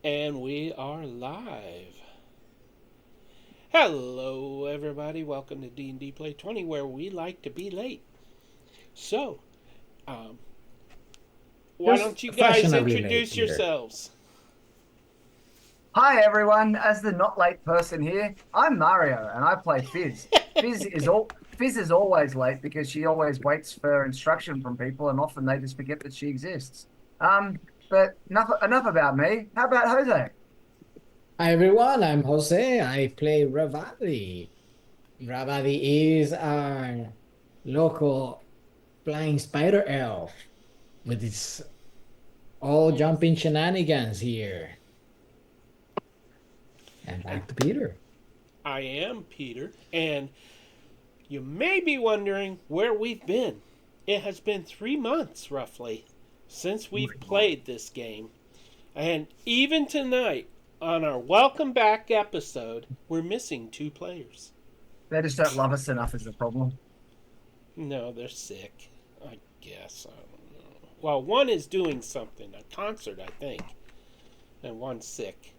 And we are live. Hello, everybody. Welcome to D&D Play 20, where we like to be late. So, um, why Just don't you guys fashionably late, introduce Peter. yourselves? Hi everyone, as the not late person here, I'm Mario and I play Fizz. Fizz is always late because she always waits for instruction from people and often they just forget that she exists. But enough about me. How about Jose? Hi everyone, I'm Jose. I play Ravadi. Ravadi is our local flying spider elf with its all jumping shenanigans here. And And back to Peter. I am Peter, and you may be wondering where we've been. It has been 3 months, roughly, since we've played this game. And even tonight, on our Welcome Back episode, we're missing 2 players. They just don't love us enough is the problem. No, they're sick. I guess. I don't know. Well, one is doing something, a concert, I think, and one's sick.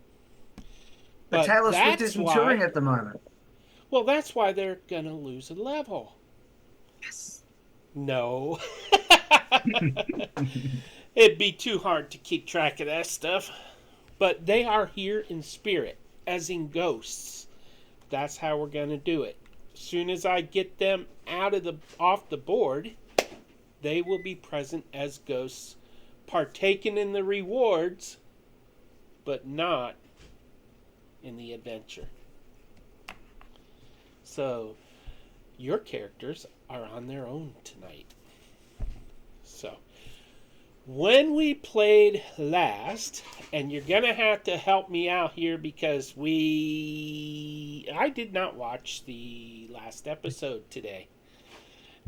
But But Taylor Swift that's isn't touring why. at the moment. Well, that's why they're gonna lose a level. Yes. No. It'd be too hard to keep track of that stuff. But they are here in spirit, as in ghosts. That's how we're gonna do it. As soon as I get them off the board, they will be present as ghosts, partaking in the rewards, but not in the adventure. So, your characters are on their own tonight. So, when we played last, and you're going to have to help me out here because I did not watch the last episode today.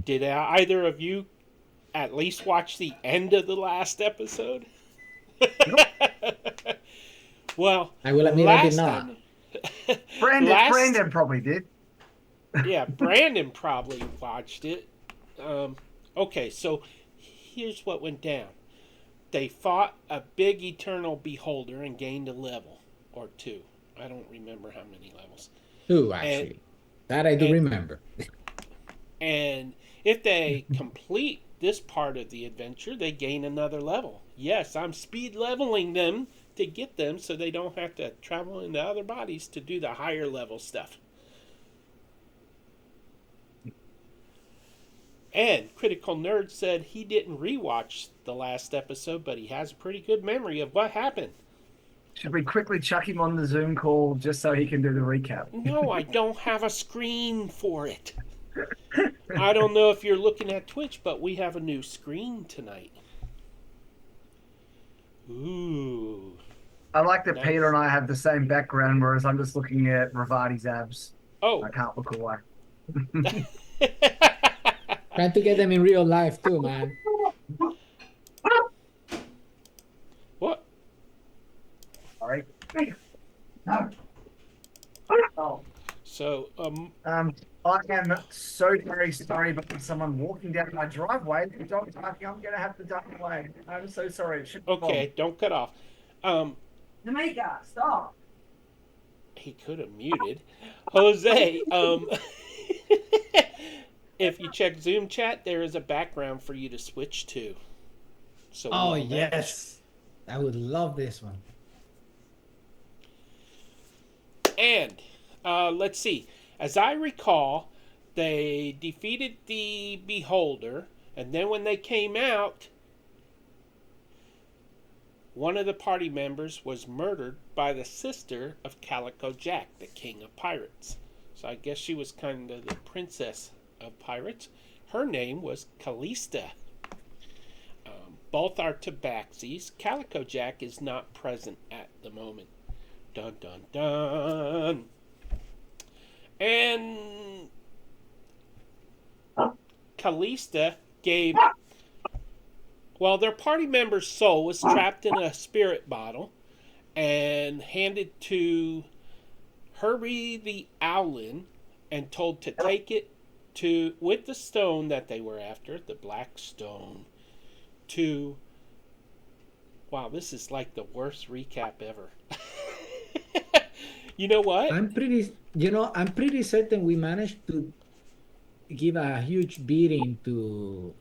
Did either of you at least watch the end of the last episode? Well, I will admit I did last not. time, last Brandon probably did. yeah, Brandon probably watched it. Okay, so here's what went down. They fought a big eternal beholder and gained a level or two. I don't remember how many levels. Two, And actually. That I do and remember. and if they complete this part of the adventure, they gain another level. Yes, I'm speed leveling them to get them so they don't have to travel into other bodies to do the higher level stuff. And Critical Nerd said he didn't rewatch the last episode, but he has a pretty good memory of what happened. Should we quickly chuck him on the Zoom call just so he can do the recap? No, I don't have a screen for it. I don't know if you're looking at Twitch, but we have a new screen tonight. Ooh. I like that Nice. Peter and I have the same background, whereas I'm just looking at Ravati's abs. Oh. I can't look away. Trying to get them in real life too, man. What? Sorry. No. Oh. So, I am so very sorry, but there's someone walking down my driveway. The dog's barking. I'm going to have to duck away. I'm so sorry. It should be okay, don't cut off. Namika, stop. He could have muted. Jose, if you check Zoom chat, there is a background for you to switch to. So Oh, we all match. yes. I would love this one. And let's see. As I recall, they defeated the Beholder, and then when they came out, one of the party members was murdered by the sister of Calico Jack, the king of pirates. So I guess she was kind of the princess of pirates. Her name was Callista. Both are tabaxis. Calico Jack is not present at the moment. Dun dun dun. And Callista gave. Well, their party member's soul was trapped in a spirit bottle and handed to Herbie the Owlin and told to take it to with the stone that they were after, the black stone, to Wow, this is like the worst recap ever. You know what? I'm pretty certain we managed to give a huge beating to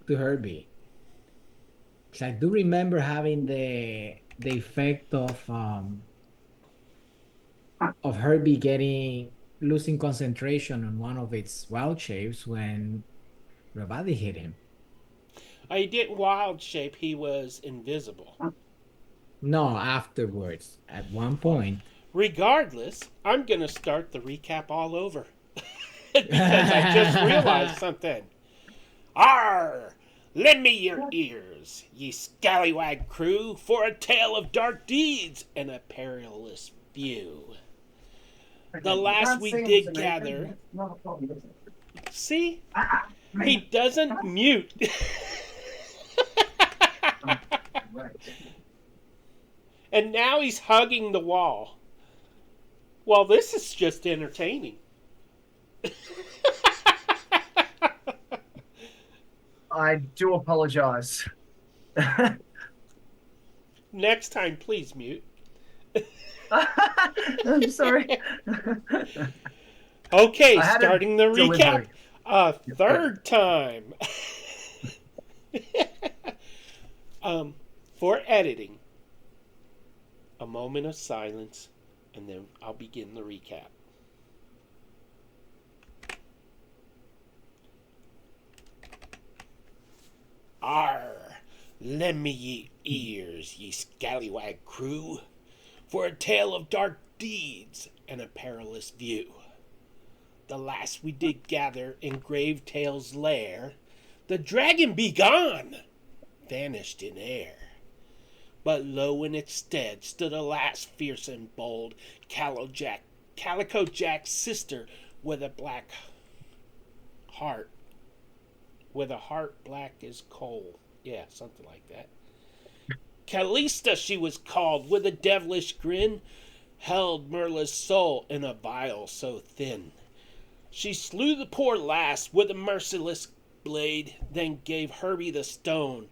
Herbie. 'Cause I do remember having the effect of Herbie getting losing concentration on one of its wild shapes when Rabadi hit him. I didn't wild shape. He was invisible. No, afterwards, at one Well, point. regardless, I'm going to start the recap all over because I just realized something. Arr! Lend me your ears, ye scallywag crew, for a tale of dark deeds and a perilous view. The You last can't we sing did to me. gather. It's not a problem, is it? See? He Man. doesn't mute. Right. And now he's hugging the wall. Well, this is just entertaining. I do apologize. Next time, please mute. I'm sorry. Okay, I had a starting the recap delivery. a third time. For editing, a moment of silence, and then I'll begin the recap. Arr! Lend me ye ears, ye scallywag crew, for a tale of dark deeds and a perilous view. The last we did gather in Grave Tail's lair, the dragon be gone, vanished in air. But lo, in its stead stood a lass fierce and bold, Calico Jack's sister, with a black heart, with a heart black as coal. Yeah, something like that. Calista she was called, with a devilish grin, held Merla's soul in a vial so thin. She slew the poor lass with a merciless blade, then gave Herbie the stone,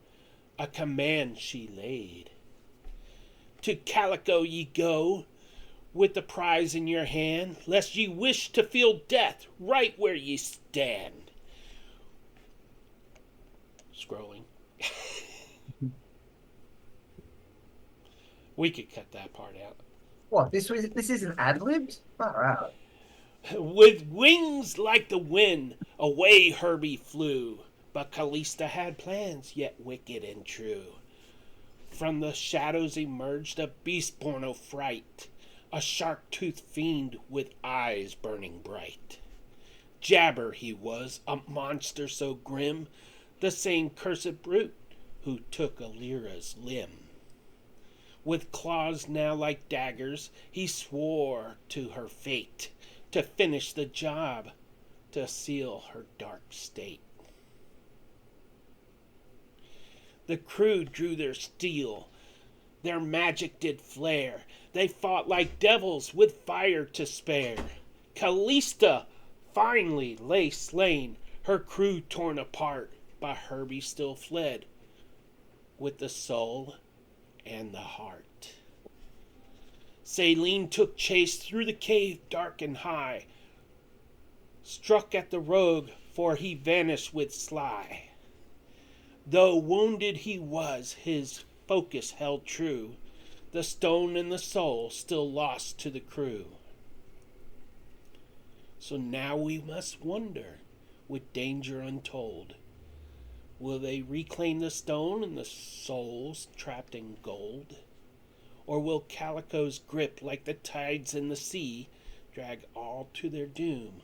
a command she laid. To Calico ye go, with the prize in your hand, lest ye wish to feel death right where ye stand. Scrolling. We could cut that part out. What? This isn't ad-libbed? Far out. With wings like the wind, away Herbie flew. But Calista had plans, yet wicked and true. From the shadows emerged a beast born of fright, a shark-toothed fiend with eyes burning bright. Jabber he was, a monster so grim, the same cursed brute who took Alira's limb. With claws now like daggers, he swore to her fate, to finish the job, to seal her dark state. The crew drew their steel, their magic did flare, they fought like devils with fire to spare. Calista finally lay slain, her crew torn apart, but Herbie still fled, with the soul and the heart. Saline took chase through the cave dark and high, struck at the rogue, for he vanished with sly. Though wounded he was, his focus held true, the stone and the soul still lost to the crew. So now we must wonder, with danger untold, will they reclaim the stone and the souls trapped in gold? Or will Calico's grip, like the tides in the sea, drag all to their doom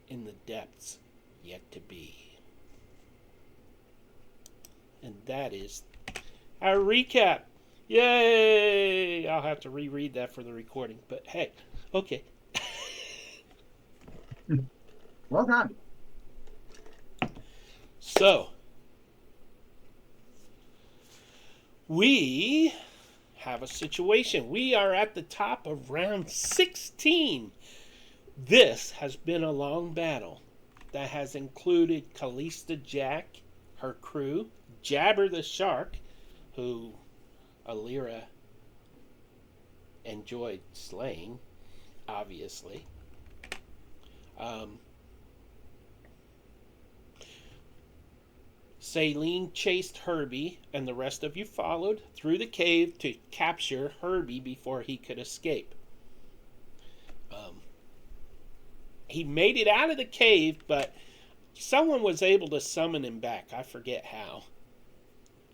in the depths yet to be? And that is our recap. Yay! I'll have to reread that for the recording, but hey, okay. Well done. So, we have a situation. We are at the top of round 16. This has been a long battle that has included Calista Jack, her crew, Jabber the Shark, who Alira enjoyed slaying, obviously. Um, Saline chased Herbie, and the rest of you followed through the cave to capture Herbie before he could escape. Um, he made it out of the cave, but someone was able to summon him back. I forget how.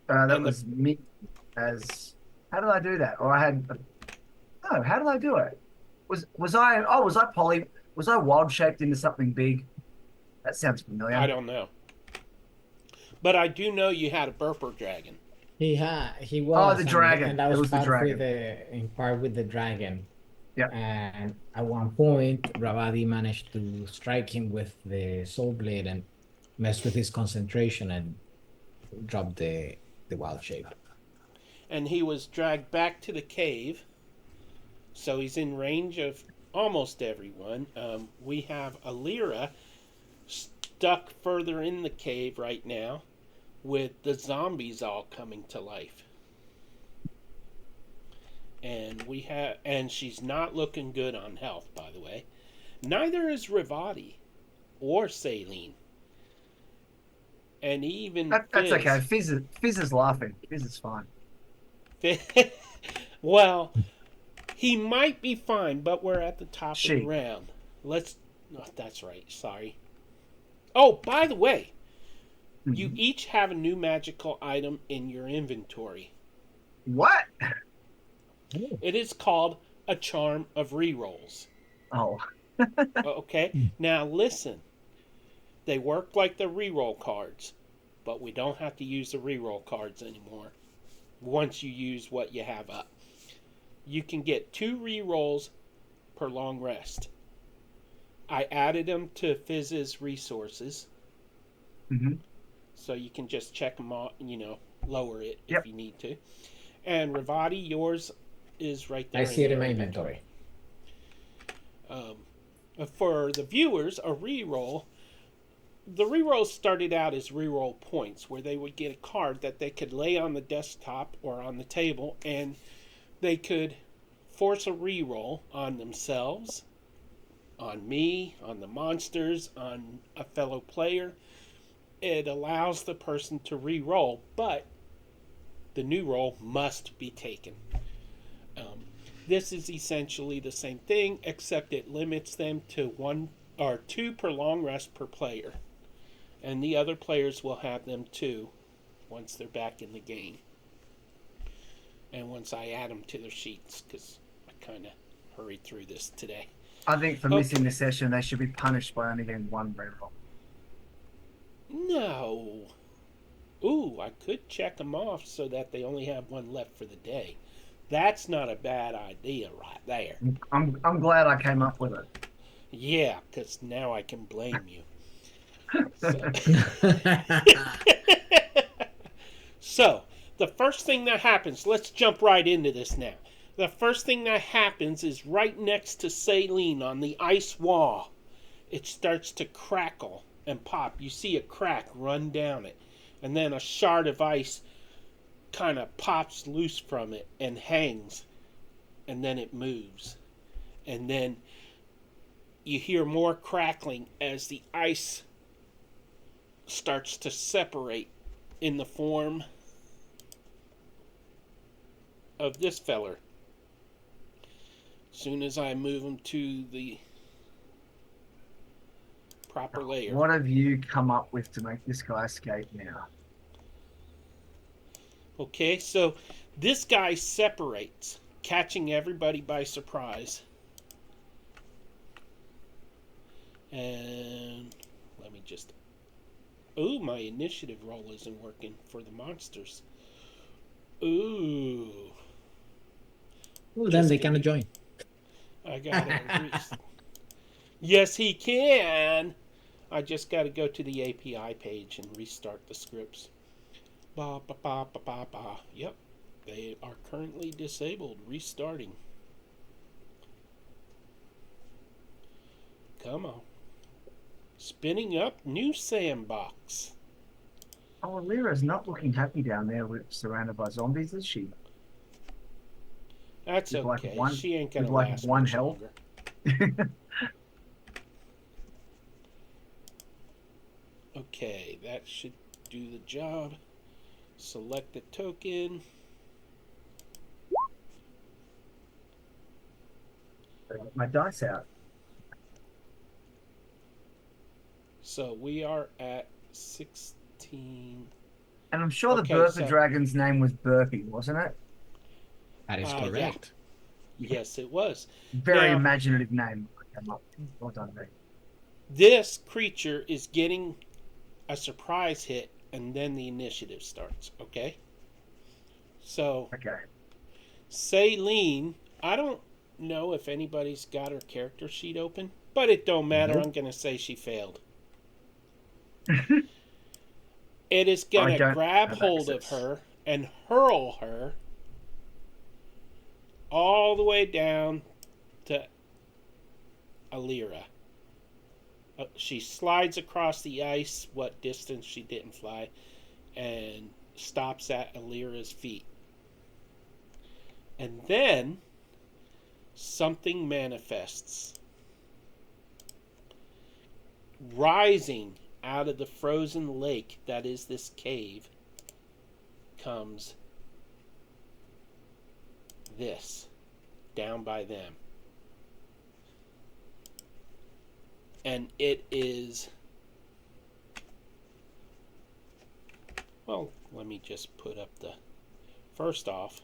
That And was me as. How did I do that? Or I had. No, how did I do it? Was I? Oh, was I poly? Was I wild shaped into something big? That sounds I familiar. don't know. But I do know you had a burper dragon. He Oh, was, the and dragon. that It was was the part with dragon. the in part with the dragon. Yeah. And at one point, Ravadi managed to strike him with the soul blade and mess with his concentration and drop the wild shape. And he was dragged back to the cave. So he's in range of almost everyone. We have Alira stuck further in the cave right now with the zombies all coming to life. And she's not looking good on health, by the way. Neither is Rivati or Saline. And even That's okay. Fizz. Fizz is laughing. Fizz is fine. Well, he might be fine, but we're at the top of the She. round. Let's. Oh, that's right. Sorry. Oh, by the way, you Mhm. each have a new magical item in your inventory. What? It is called a charm of rerolls. Oh, Okay? Now listen. They work like the reroll cards, but we don't have to use the reroll cards anymore once you use what you have up. You can get 2 rerolls per long rest. I added them to Fizz's resources, hmm. so you can just check them out, lower it if Yep. you need to. And Ravati, yours is right I there see it in your my inventory. For the viewers, a reroll. The rerolls started out as reroll points, where they would get a card that they could lay on the desktop or on the table, and they could force a reroll on themselves, on me, on the monsters, on a fellow player. It allows the person to re-roll, but the new roll must be taken. Um, this is essentially the same thing, except it limits them to 1 or 2 per long rest per player, and the other players will have them too once they're back in the game. And once I add them to their sheets, because I kind of hurried through this today. I think for missing Okay. this session, they should be punished by only getting 1 reroll. No. Ooh, I could check them off so that they only have 1 left for the day. That's not a bad idea right there. I'm glad I came up with it. Yeah, because now I can blame you. So, so, the first thing that happens, let's jump right into this now. The first thing that happens is right next to Saline on the ice wall. It starts to crackle and pop. You see a crack run down it. And then a shard of ice kind of pops loose from it and hangs. And then it moves. And then you hear more crackling as the ice starts to separate in the form of this feller. Soon as I move him to the proper layer. What have you come up with to make this guy escape now? Okay, so this guy separates, catching everybody by surprise. And let me just. Ooh, my initiative roll isn't working for the monsters. Ooh. Well, then they cannot join. I got it. Yes, he can. I just got to go to the API page and restart the scripts. Ba ba ba ba ba ba. Yep, they are currently disabled. Restarting. Come on. Spinning up new sandbox. Oh, Lyra's not looking happy down there with surrounded by zombies, is she? That's With like okay. one She ain't with gonna like last one much health. longer. Okay, that should do the job. Select the token. My dice out. So we are at 16. And I'm sure the Okay, Bertha so dragon's name was Burpee, wasn't it? That is yeah, correct. yes, it was. Very Now, imaginative name. Well done, mate. this creature is getting a surprise hit, and then the initiative starts. Okay, so Okay. Saline, I don't know if anybody's got her character sheet open, but it don't matter. Nope. I'm gonna say she failed. It is gonna I don't grab have hold of access. her and hurl her all the way down to Alira. She slides across the ice, what distance she didn't fly, and stops at Alira's feet. And then something manifests. Rising out of the frozen lake that is this cave comes this down by them. And it is, well, let me just put up the, first off,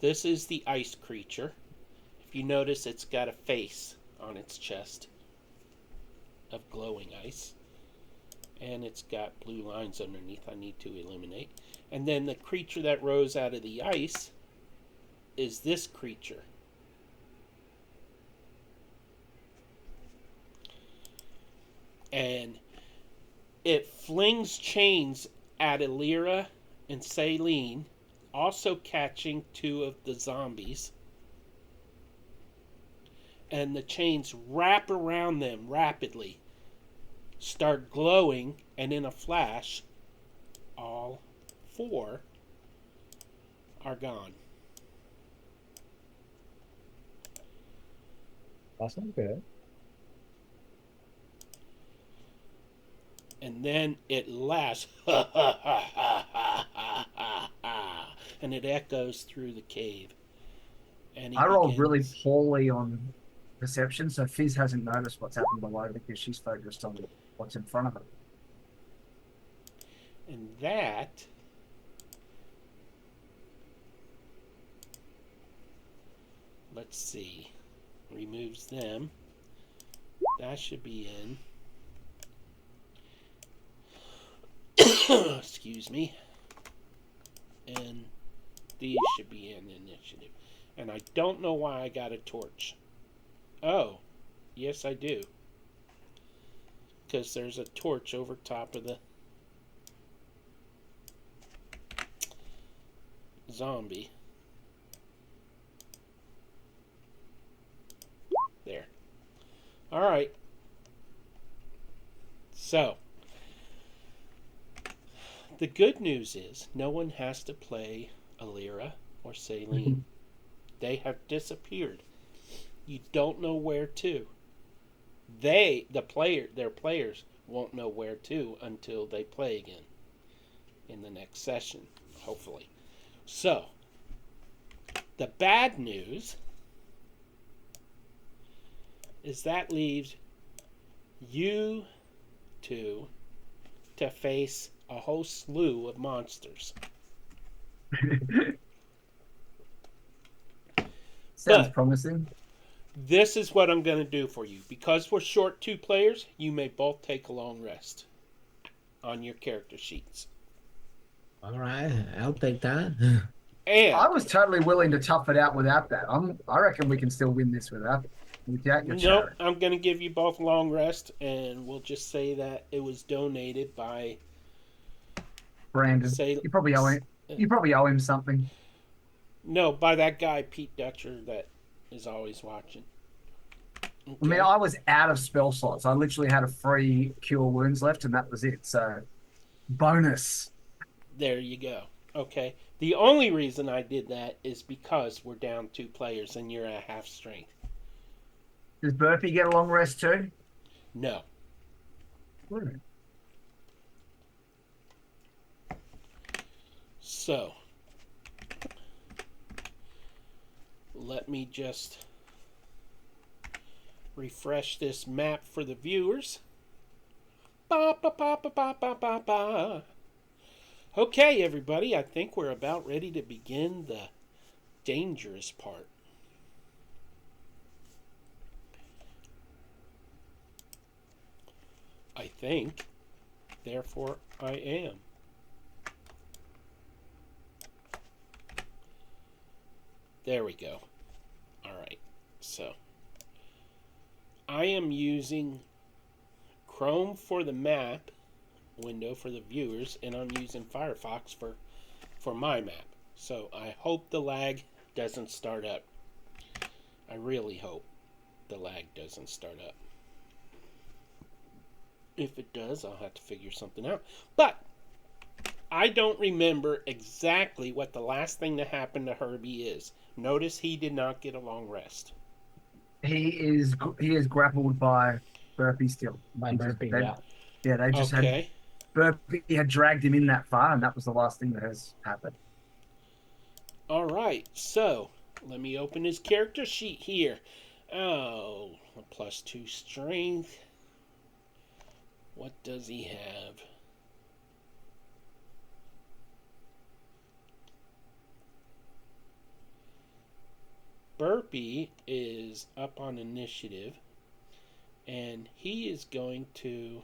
this is the ice creature. If you notice, it's got a face on its chest of glowing ice. And it's got blue lines underneath I need to eliminate. And then the creature that rose out of the ice is this creature. And it flings chains at Alira and Saline, also catching two of the zombies. And the chains wrap around them rapidly, start glowing, and in a flash, all four are gone. That's not good. And then it laughs, and it echoes through the cave. And he I rolled really begins. poorly on perception, so Fizz hasn't noticed what's happened below because she's focused on what's in front of her. And that let's see, removes them. That should be in. Excuse me. And these should be in initiative. And I don't know why I got a torch. Oh, yes I do. Because there's a torch over top of the zombie. There. Alright. So, the good news is no one has to play Alira or Saline. They have disappeared. You don't know where to. Their players won't know where to until they play again in the next session, hopefully. So, the bad news is that leaves you two to face a whole slew of monsters. Sounds But promising. this is what I'm going to do for you. Because we're short 2 players, you may both take a long rest on your character sheets. All right, I'll take that. And I was totally willing to tough it out without that. I reckon we can still win this without your nope, chatter. I'm going to give you both long rest, and we'll just say that it was donated by Brandon, say you probably owe him something. no, by that guy Pete Dutcher that is always watching. Okay. I mean, I was out of spell slots. I literally had a free cure wounds left, and that was it. So Bonus. There you go. Okay. The only reason I did that is because we're down 2 players and you're at half strength. Does Burpee get a long rest too? No. Good. So, let me just refresh this map for the viewers. Ba, ba, ba, ba, ba, ba, ba, ba. Okay, everybody, I think we're about ready to begin the dangerous part. I think. Therefore, I am. There we go. All right. So, I am using Chrome for the map window for the viewers, and I'm using Firefox for my map. So, I hope the lag doesn't start up. I really hope the lag doesn't start up. If it does, I'll have to figure something out. But I don't remember exactly what the last thing that happened to Herbie is. Notice he did not get a long rest. He is grappled by Burpee still. By He just, Burpee, they, yeah. yeah, they just had Okay. Burpee had dragged him in that far, and that was the last thing that has happened. All right. So let me open his character sheet here. Oh, a +2 strength. What does he have? Burpee is up on initiative, and he is going to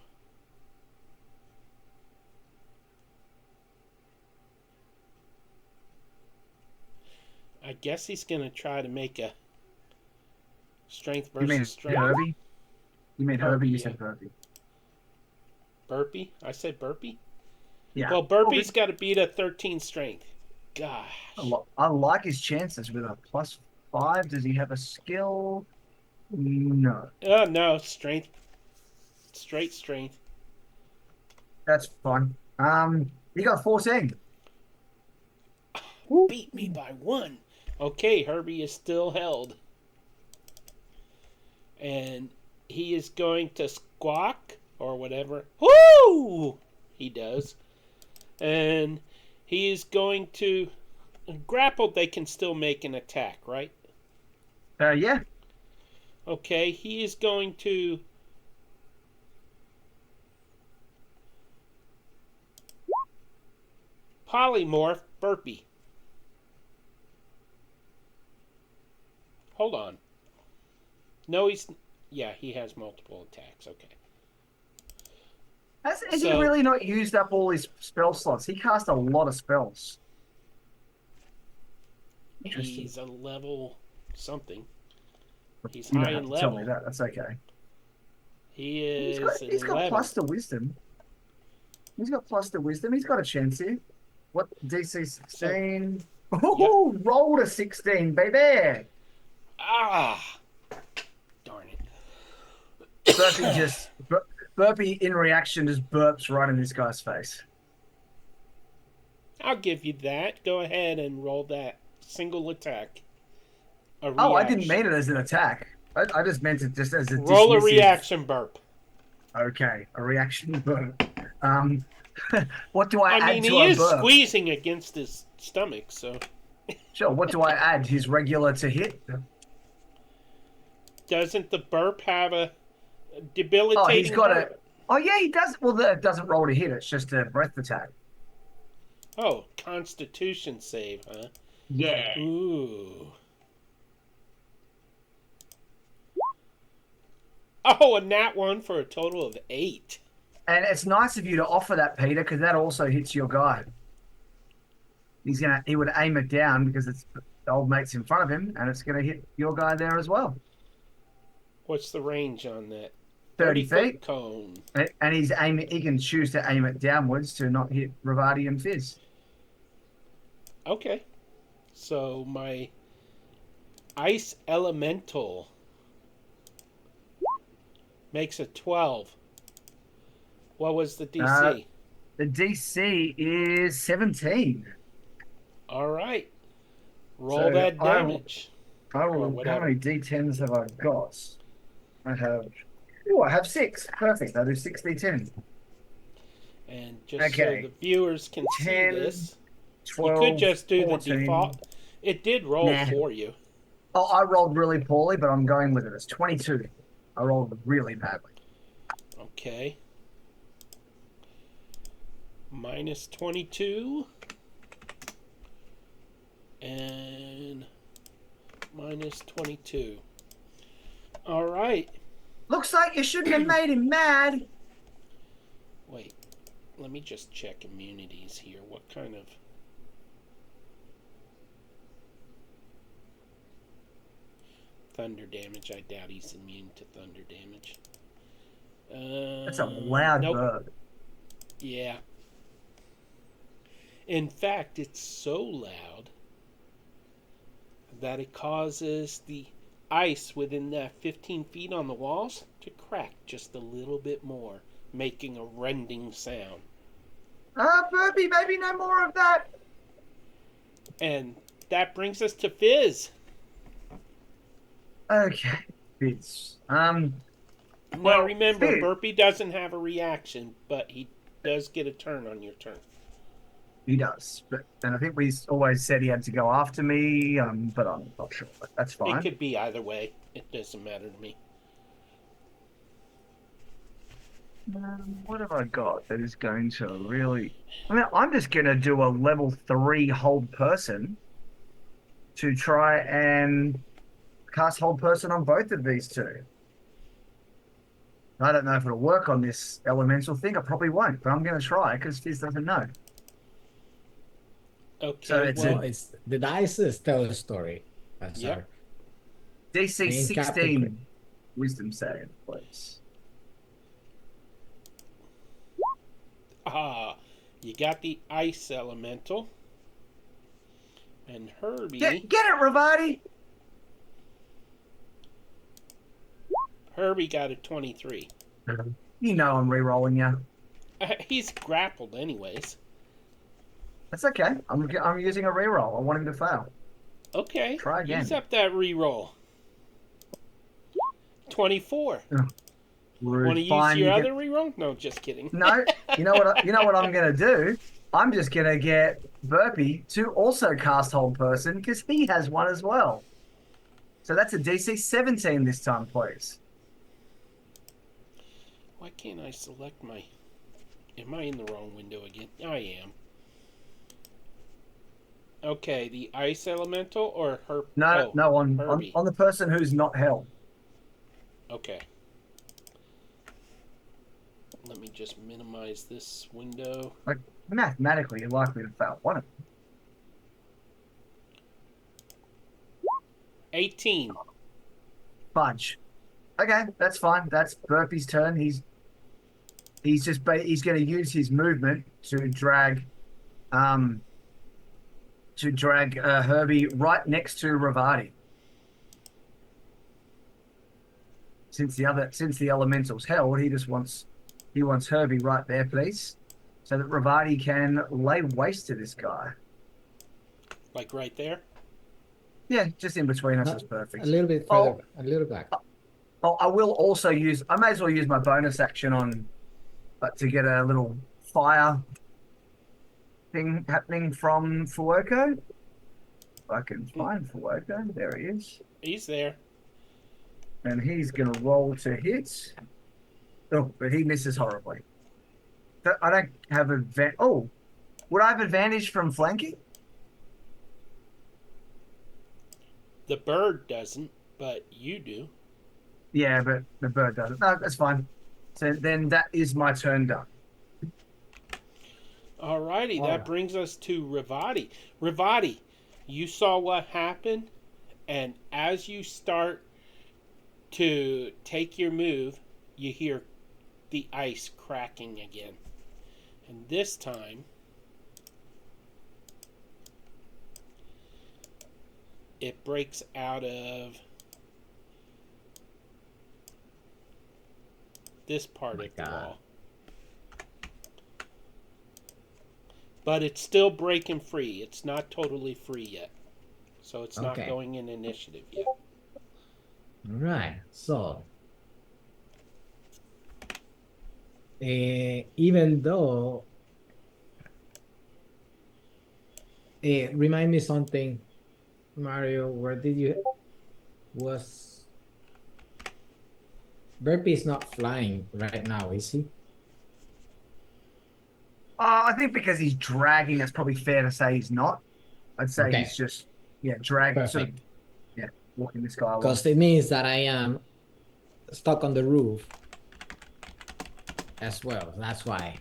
I guess he's going to try to make a strength You versus mean strength. Herbie? You mean Herbie? You Yeah. said Burpee. Burpee? I said Burpee? Yeah. Well, All Burpee's good. got to beat a 13 strength. Gosh. I like his chances with a +5. Does he have a skill? No. Oh, no. Strength. Straight strength. That's fine. You got 14. Beat me by 1. Okay, Herbie is still held. And he is going to squawk or whatever. Woo! He does. And he is going to grappled. They can still make an attack, right? Yeah. Okay, he is going to polymorph Burpee. Hold on. No, he's... Yeah, he has multiple attacks. Okay. Has he So- really not used up all his spell slots? He cast a lot of spells. Interesting. He's a level something. He's You high don't have in to tell level. me that. That's okay. He is He's got 11. plus to wisdom. He's got plus to wisdom. He's got a chance here. What DC 16? Oh, rolled a 16, baby. Ah! Darn it. Burpee in reaction just burps right in this guy's face. I'll give you that. Go ahead and roll that single attack. Oh, I didn't mean it as an attack. I just meant it just as a Roll a dismissive- reaction burp. Okay, a reaction burp. What do I I add mean, to he a is burp? squeezing against his stomach, so Sure. What do I add? His regular to hit? doesn't the burp have a Oh, debilitating he's got burp? Oh, yeah, he does. Well, it doesn't roll to hit. It's just a breath attack. Oh, Constitution save, huh? Yeah. Ooh. Oh, a nat 1 for a total of 8. And it's nice of you to offer that, Peter, because that also hits your guy. He would aim it down because it's the old mate's in front of him, and it's gonna hit your guy there as well. What's the range on that? 30 30-foot feet. cone. And he can choose to aim it downwards to not hit Ravati and Fizz. Okay. So my ice elemental makes a 12. What was the DC? The DC is 17. All right. Roll So that damage. I Or will. How whatever. many D10s have I got? I have. Oh, I have 6. Perfect. I do 6 D10s. And just so the Okay. viewers can see 10, this, you could 12, just do the 14. default. It did roll Nah. for you. Oh, I rolled really poorly, but I'm going with it. It's 22. I rolled really badly. Okay. Minus 22. And minus 22. All right. Looks like you shouldn't have made him mad. Wait. Let me just check immunities here. What kind of... thunder damage? I doubt he's immune to thunder damage. That's a loud Nope. bird. Yeah. In fact, it's so loud that it causes the ice within that 15 feet on the walls to crack just a little bit more, making a rending sound. Burpee, baby, no more of that. And that brings us to Fizz. Okay, Fizz. Now Well, remember, Fizz, Burpee doesn't have a reaction, but he does get a turn on your turn. he does, and I think we always said he had to go after me. But I'm not sure. But that's It fine. could be either way. It doesn't matter to me. What have I got that is going to really? I mean, I'm just going to do a level 3 hold person to try and cast hold person on both of these two. I don't know if it'll work on this elemental thing. I probably won't, but I'm going to try because Fizz doesn't know. So Okay, it's No, well, it's the dice tell a story. That's yep. our DC main Captain 16 wisdom save, please. You got the ice elemental. And Herbie... Get it, Ravati! Herbie got a 23. You know I'm re-rolling you. He's grappled anyways. That's okay. I'm using a re-roll. I want him to fail. Okay, Try again. use up that reroll. 24. Rude. Want to use Fine, your you other get... reroll? No, just kidding. No, you know what I'm gonna do? I'm just gonna get Burpee to also cast hold person because he has one as well. So that's a DC 17 this time, please. Why can't I select my... Am I in the wrong window again? I am. Okay, the ice elemental or her? No, no, on Herbie. the person who's not held. Okay. Let me just minimize this window. Like mathematically, you're likely to fail one of them. 18. Fudge. Okay, that's fine. That's Burpee's turn. He's going to use his movement to drag Herbie right next to Ravati. Since the elemental's held, he wants Herbie right there, please, so that Ravati can lay waste to this guy. Like right there? Yeah, just in between us No, is perfect. a little bit further, a little back. Oh, I will also use. I may as well use my bonus action on to get a little fire thing happening from Fuoco. If I can find Fuoco, there he is, He's there. and he's going to roll to hit. Oh, but he misses horribly. I don't have advantage. Oh, would I have advantage from flanking? The bird doesn't, but you do. Yeah, but the bird doesn't. No, that's fine. So then that is my turn done. Alrighty, Alright. that brings us to Ravati. Ravati, you saw what happened, and as you start to take your move, you hear the ice cracking again. And this time, it breaks out of this part of the God. wall. But it's still breaking free. It's not totally free yet. So it's not Okay. going in initiative yet. Right. So, even though, remind me something, Mario, where did you was Burpee is not flying right now, is he? I think because he's dragging, it's probably fair to say he's not. I'd say he's Okay, just, yeah, drag, sort of, perfect. yeah, walking this guy along. Because it means that I am stuck on the roof as well. That's why.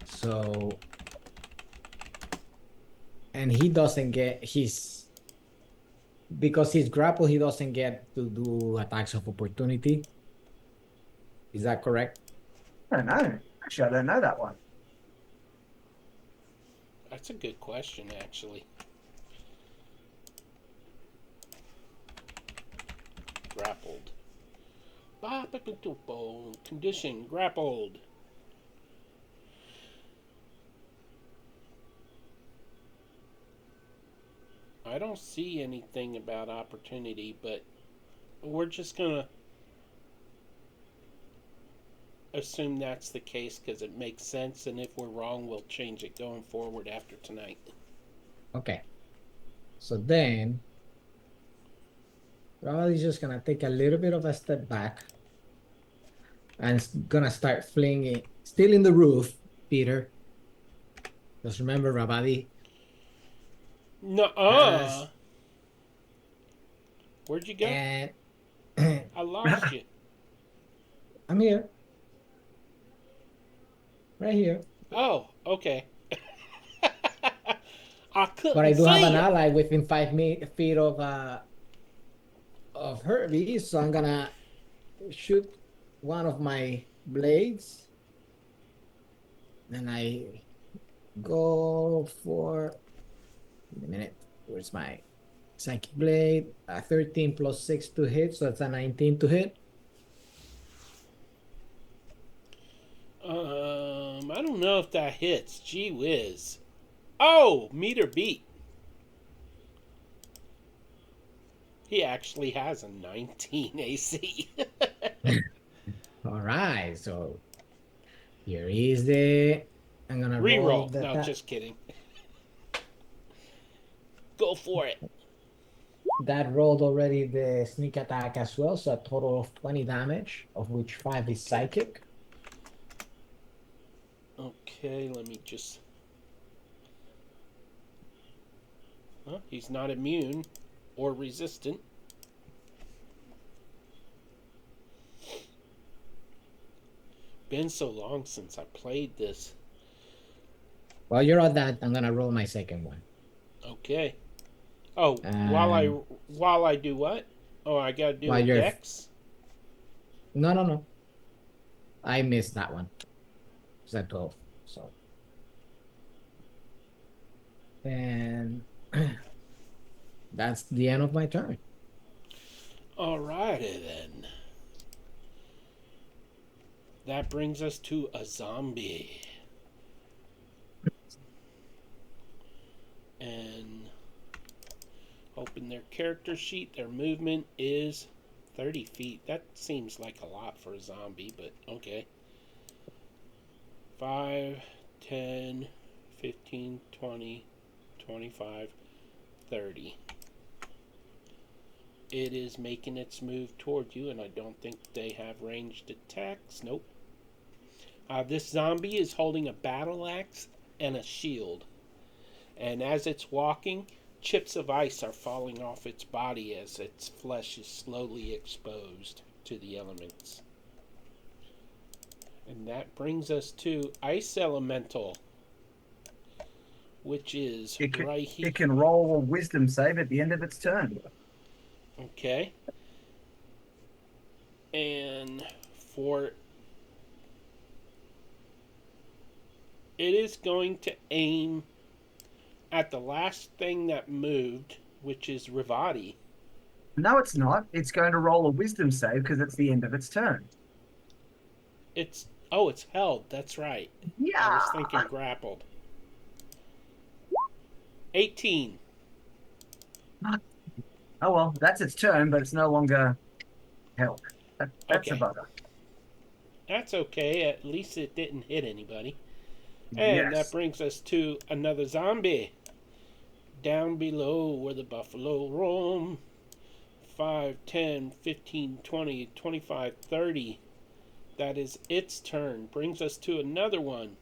So, and he doesn't get his because he's grappled, he doesn't get to do attacks of opportunity. Is that correct? I don't know. Actually, I don't know that one. That's a good question, actually. Grappled. Condition grappled. I don't see anything about opportunity, but we're just gonna assume that's the case because it makes sense, and if we're wrong, we'll change it going forward after tonight. Okay. So then Raval's just gonna take a little bit of a step back and it's gonna start flinging, still in the roof, Peter. Just remember, Ravali Nuh-uh. has Where'd you go? and I lost you. I'm here, right here. Oh, okay. I But I couldn't do have see an you. ally within 5 feet of Herbie, so I'm gonna shoot one of my blades, and I go for a minute. Where's my psychic blade? 13 plus 6 to hit, so that's a 19 to hit. I don't know if that hits. Gee whiz. Oh, meter beat. He actually has a 19 AC. All right, so here is the. I'm gonna roll Reroll. that. No, just kidding. Go for it. That rolled already the sneak attack as well, so a total of 20 damage, of which 5 is Okay. psychic. Okay, let me just. Huh? He's not immune or resistant. Been so long since I played this. While you're on that, I'm gonna roll my second one. Okay. Oh, And while I do what? Oh, I gotta do while a you're dex. no, I missed that one. It's at 12. So and that's the end of my turn. Alrighty then. That brings us to a zombie. And open their character sheet. Their movement is 30 feet. That seems like a lot for a zombie, but okay. 5, 10, 15, 20, 25, 30. It is making its move toward you, and I don't think they have ranged attacks. Nope. This zombie is holding a battle axe and a shield. And as it's walking, chips of ice are falling off its body as its flesh is slowly exposed to the elements. And that brings us to Ice Elemental, which is It can, right here. it can roll a wisdom save at the end of its turn. Okay. And for it is going to aim at the last thing that moved, which is Rivati. No, it's not. It's going to roll a wisdom save because it's the end of its turn. It's held. That's right. I was Yeah. thinking grappled. 18. Oh well, that's its turn, but it's no longer held. That's a Okay. bugger. That's okay. At least it didn't hit anybody. And that Yes. brings us to another zombie. Down below where the buffalo roam. 5, 10, 15, 20, 25, 30. That is its turn. Brings us to another one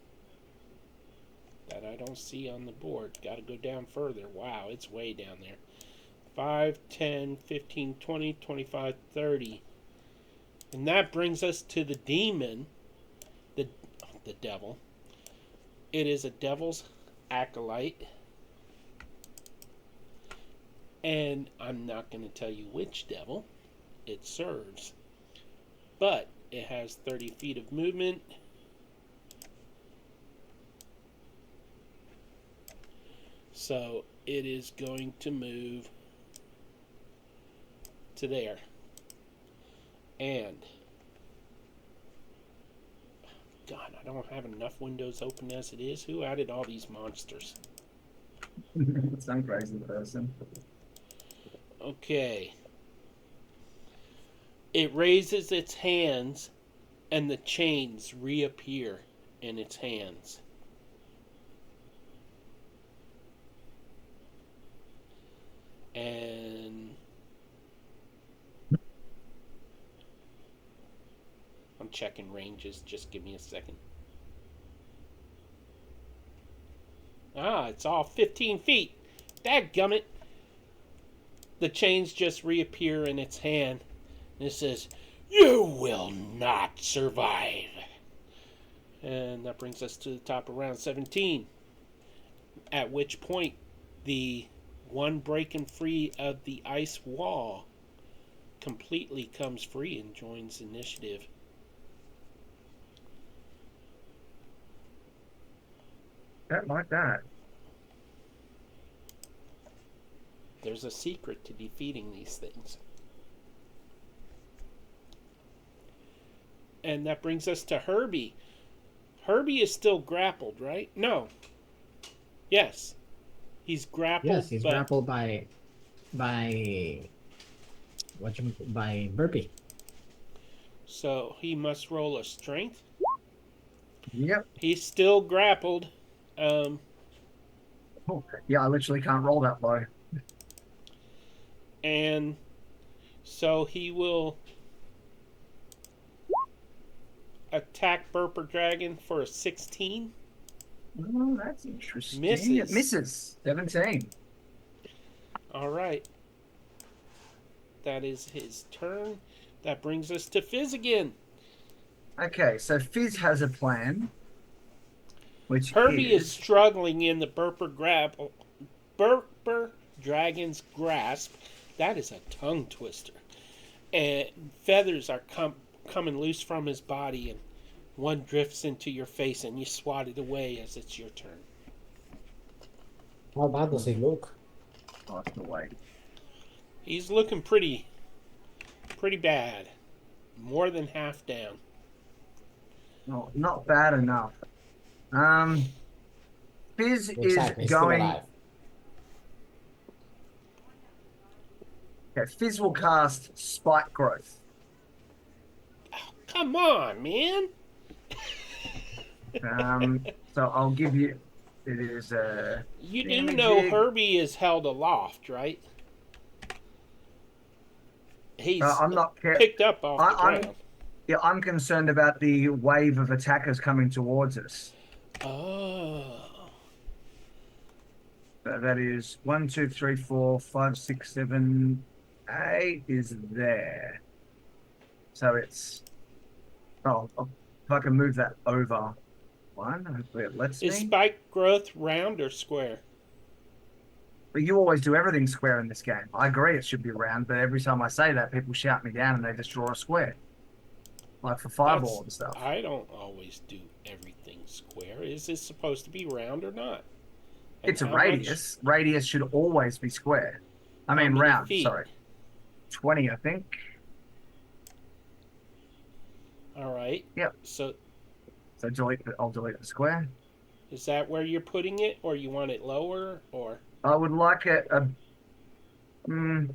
that I don't see on the board. Got to go down further. Wow, it's way down there. 5, 10, 15, 20, 25, 30. And that brings us to the demon, the, the devil. It is a devil's acolyte. And I'm not going to tell you which devil it serves. But it has 30 feet of movement. So it is going to move to there. And God, I don't have enough windows open as it is. Who added all these monsters? Some crazy person. Okay. It raises its hands and the chains reappear in its hands. And I'm checking ranges. Just give me a second. Ah, it's all 15 feet. Dadgummit. The chains just reappear in its hand. And it says, "You will not survive." And that brings us to the top of round 17. At which point, the one breaking free of the ice wall completely comes free and joins initiative. Don't like that. There's a secret to defeating these things. And that brings us to Herbie. Herbie is still grappled, right? No. Yes. He's grappled, Yes, he's but grappled by by Burpee. so he must roll a strength. Yep. He's still grappled. Um, Oh, yeah, I literally can't roll that low. and so he will attack Burper Dragon for a 16. Oh, that's interesting. Misses. It misses. 17. All right. That is his turn. That brings us to Fizz again. Okay, so Fizz has a plan, which Herbie is is struggling in the Burper Dragon's grasp. That is a tongue twister. And feathers are coming loose from his body, and one drifts into your face, and you swat it away as it's your turn. How bad does he look? passed away. He's looking pretty bad. More than half down. No, not bad enough. Um, Fizz is Exactly, he's still going. alive. Okay, Fizz will cast Spike Growth. Come on, man. So I'll give you. It is You do damage know jig. Herbie is held aloft, right? He's I'm not care. picked up off the I'm ground. yeah. I'm concerned about the wave of attackers coming towards us. Oh. That is 1, 2, 3, 4, 5, 6, 7, 8 is there. So it's if I can move that over one, hopefully it lets Is me. spike growth round or square? But you always do everything square in this game. I agree it should be round, but every time I say that, people shout me down and they just draw a square. Like for fireball and stuff. I don't always do everything square. Is this supposed to be round or not? And It's a how radius. Radius should always be square. I mean many round, feet? sorry. 20, I think. All right. Yep. So So I'll delete the square. is that where you're putting it, or you want it lower, or I would like it. Mm,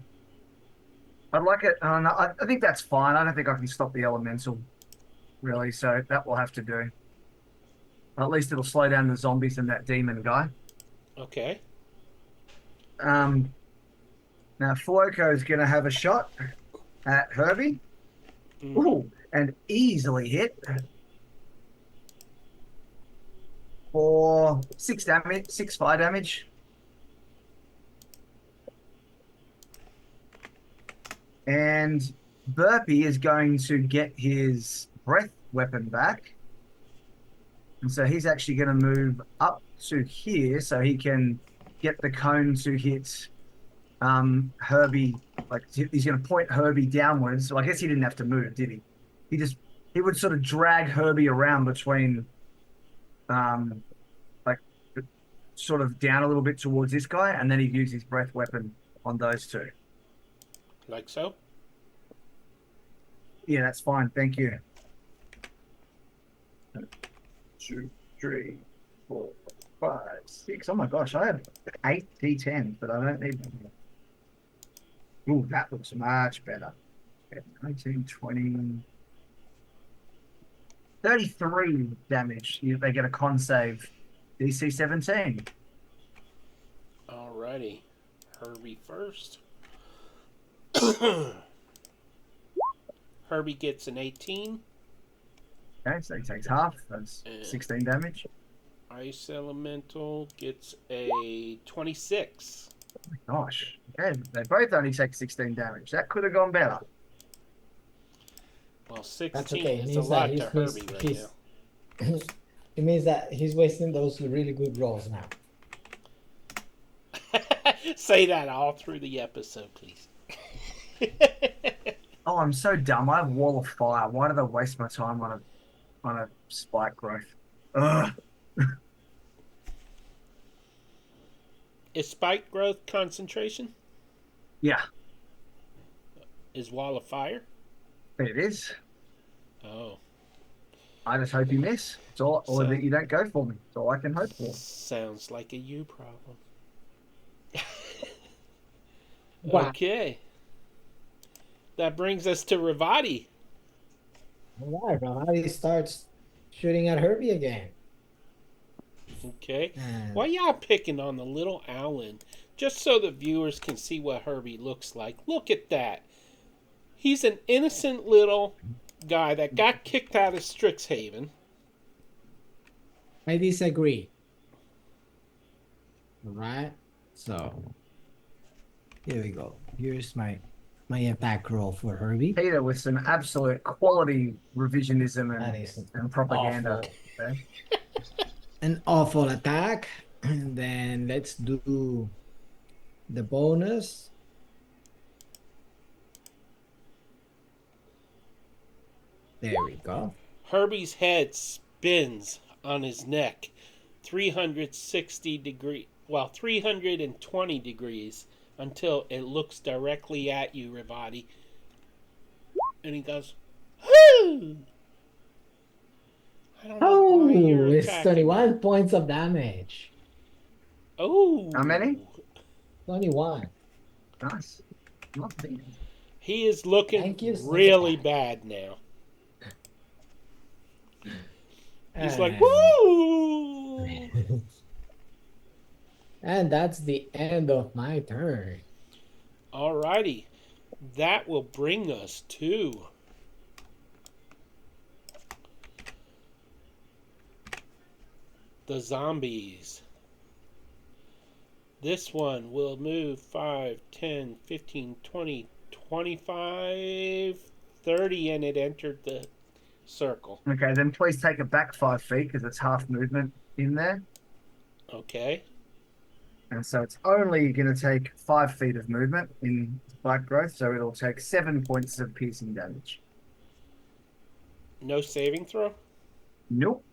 I'd like it. No, I think that's fine. I don't think I can stop the elemental really, so that will have to do. At least it'll slow down the zombies and that demon guy. Okay. Um, Now Floco is going to have a shot at Herbie. Mm-hmm. Ooh, and easily hit for 6 damage, 6 fire damage. And Burpee is going to get his breath weapon back. And so he's actually going to move up to here so he can get the cone to hit Herbie. Like he's going to point Herbie downwards. So I guess he didn't have to move, did he? He just he would sort of drag Herbie around between um like sort of down a little bit towards this guy, and then he'd use his breath weapon on those two. Like so. Yeah, that's fine. Thank you. 2, 3, 4, 5, 6. Oh my gosh, I have 8 D10s, but I don't need them. Ooh, that looks much better. 19, 20, 33 damage. They get a con save. DC 17. Alrighty. Herbie first. Herbie gets an 18. Okay, so he takes half. That's And 16 damage. Ice Elemental gets a 26. Gosh. Okay, they both only take 16 damage. That could have gone better. Well, That's 16 okay. It is a means that lot to Herbie right he's now. it means that he's wasting those really good rolls now. Say that all through the episode, please. Oh, I'm so dumb. I have Wall of Fire. Why did I waste my time on a spike growth? Ugh. Is spike growth concentration? Yeah, Is Wall of Fire? it is. Oh, I just hope you miss. It's all, or so that you don't go for me. It's all I can hope for. sounds like a you problem. Wow. Okay. That brings us to Ravati. All right, Ravati starts shooting at Herbie again. Okay. And Why y'all picking on the little Owlin? Just so the viewers can see what Herbie looks like. Look at that. He's an innocent little guy that got kicked out of Strixhaven. I disagree. All right. So here we go. Here's my attack roll for Herbie. Peter with some absolute quality revisionism That is and propaganda. awful. there. An awful attack. And then let's do the bonus. There we go. Herbie's head spins on his neck 320 degrees until it looks directly at you, Ravati. And he goes, "Hoo!" I don't know why you're Oh, it's attacking 21 me. points of damage. Oh. How many? 21. Nice. Not bad. He is looking Thank you, Sneak really Attack. bad now. He's like, And, woo! and that's the end of my turn. Alrighty. That will bring us to the zombies. This one will move 5, 10, 15, 20, 25, 30, and it entered the circle. Okay, then please take it back 5 feet because it's half movement in there. Okay. And so it's only going to take 5 feet of movement in spike growth. So it'll take 7 points of piercing damage. No saving throw? Nope.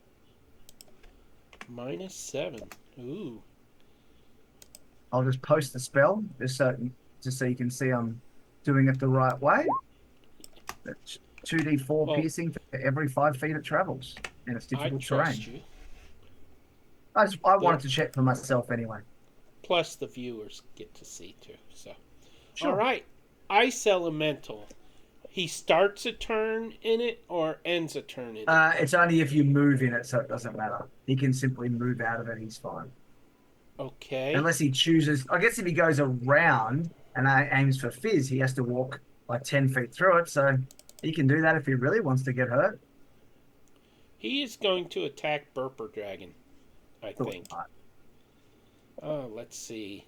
-7. Ooh. I'll just post the spell just so you can see I'm doing it the right way. That's 2d4 Well, piercing for every 5 feet it travels. And it's I difficult trust terrain. you. I wanted to check for myself anyway. plus the viewers get to see too. So, Sure. all right, ice elemental. He starts a turn in it or ends a turn in it. It's only if you move in it, so it doesn't matter. He can simply move out of it. He's fine. Okay. Unless he chooses. I guess if he goes around and aims for Fizz, he has to walk like 10 feet through it. So he can do that if he really wants to get hurt. He is going to attack Burper Dragon, I Thought think. he might. Let's see.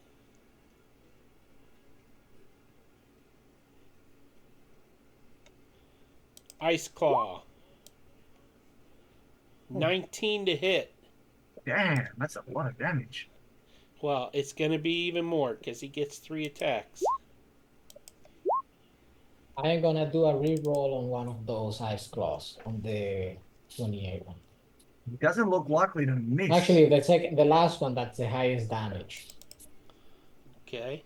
Ice Claw. 19 to hit. Damn, that's a lot of damage. Well, it's going to be even more because he gets 3 attacks. I'm gonna do a re-roll on one of those ice claws on the 28 one. He doesn't look likely to miss. Actually, the last one, that's the highest damage. Okay.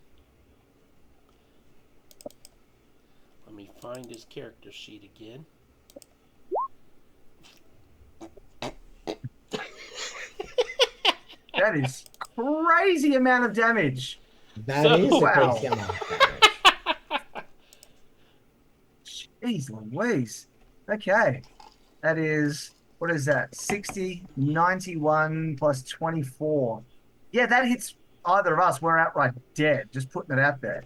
Let me find his character sheet again. That is crazy amount of damage. That is a wow. crazy amount of damage. Jeez Louise. Okay. That is, what is that? 60, 91 plus 24. Yeah, that hits either of us. We're outright dead. Just putting it out there.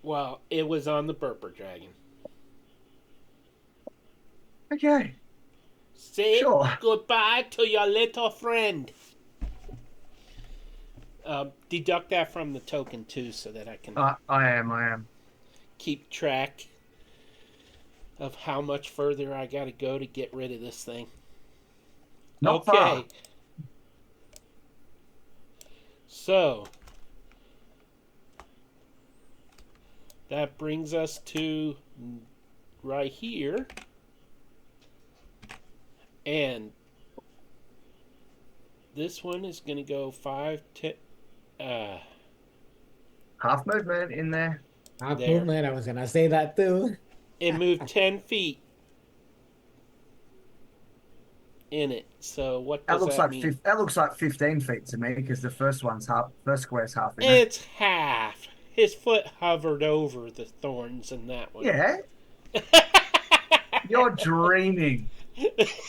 Well, it was on the Burper Dragon. Okay. Say Sure. goodbye to your little friend. Deduct that from the token too, so that I can I am. keep track of how much further I got to go to get rid of this thing. Not okay. far. So that brings us to right here. And this one is going to go 5, 10. Half movement in there. Half There. movement, I was gonna say that too. It moved 10 feet in it. So what does that mean? That looks like 15 feet to me because the first square's half. In It's half. His foot hovered over the thorns in that one. Yeah. You're dreaming.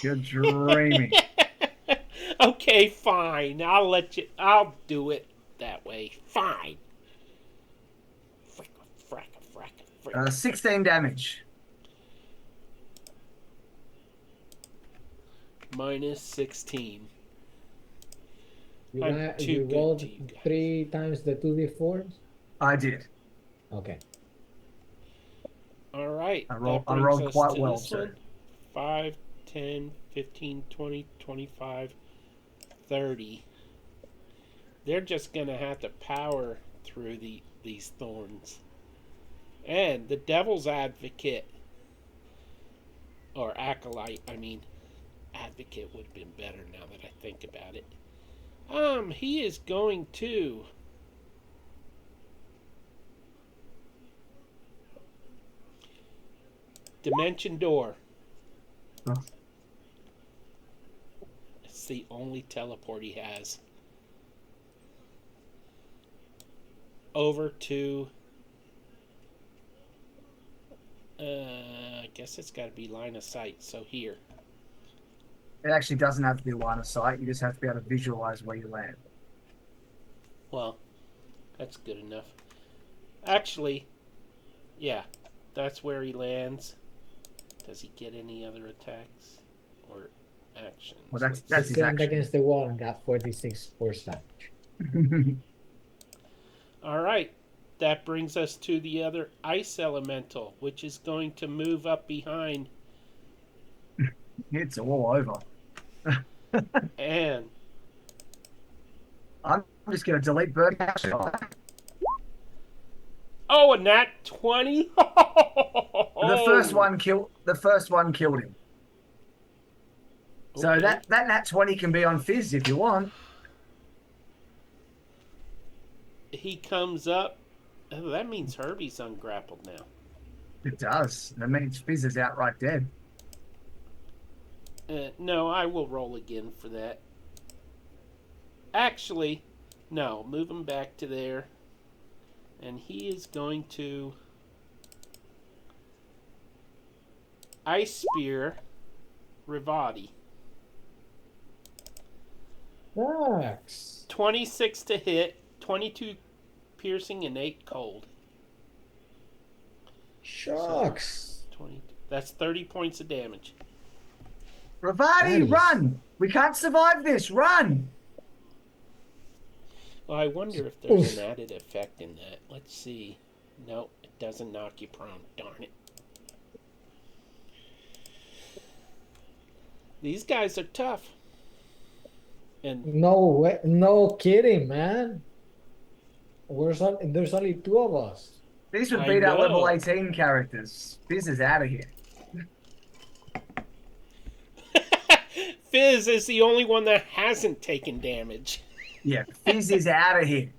You're dreaming. Okay, fine. I'll do it that way. Fine. Fricka. 16 damage. Minus 16. You, I'm got, too you good rolled to you guys. 3 times the 2d4s? I did. Okay. All right. I rolled us quite to well, this too. one. 5, 10, 15, 20, 25, 30. They're just going to have to power through these thorns. And the Devil's Advocate, or Acolyte, Advocate would have been better now that I think about it. He is going to Dimension Door. Oh. It's the only teleport he has. Over to I guess it's got to be line of sight. So here. It actually doesn't have to be line of sight. You just have to be able to visualize where you land. Well, that's good enough. Actually, yeah, that's where he lands. Does he get any other attacks or actions? Well, that's He his slammed action. against the wall and got 46 force damage. All right. That brings us to the other ice elemental, which is going to move up behind. It's all over. And I'm just going to delete Birdhouse. oh, and that 20. The first one killed him. So Okay. that nat 20 can be on Fizz if you want. He comes up. Oh, that means Herbie's ungrappled now. It does. That means Fizz is outright dead. No, I will roll again for that. Actually, No, move him back to there. And he is going to Ice Spear Rivati. Shucks. 26 to hit, 22 piercing, and 8 cold. Shucks. 20. That's 30 points of damage. Ravati, run! We can't survive this. Run! Well, I wonder if there's an added effect in that. Let's see. No, it doesn't knock you prone. Darn it. These guys are tough. And No way, no kidding, man. There's only two of us. These would I beat our level know. 18 characters. Fizz is out of here. Fizz is the only one that hasn't taken damage. Yeah, Fizz is out of here.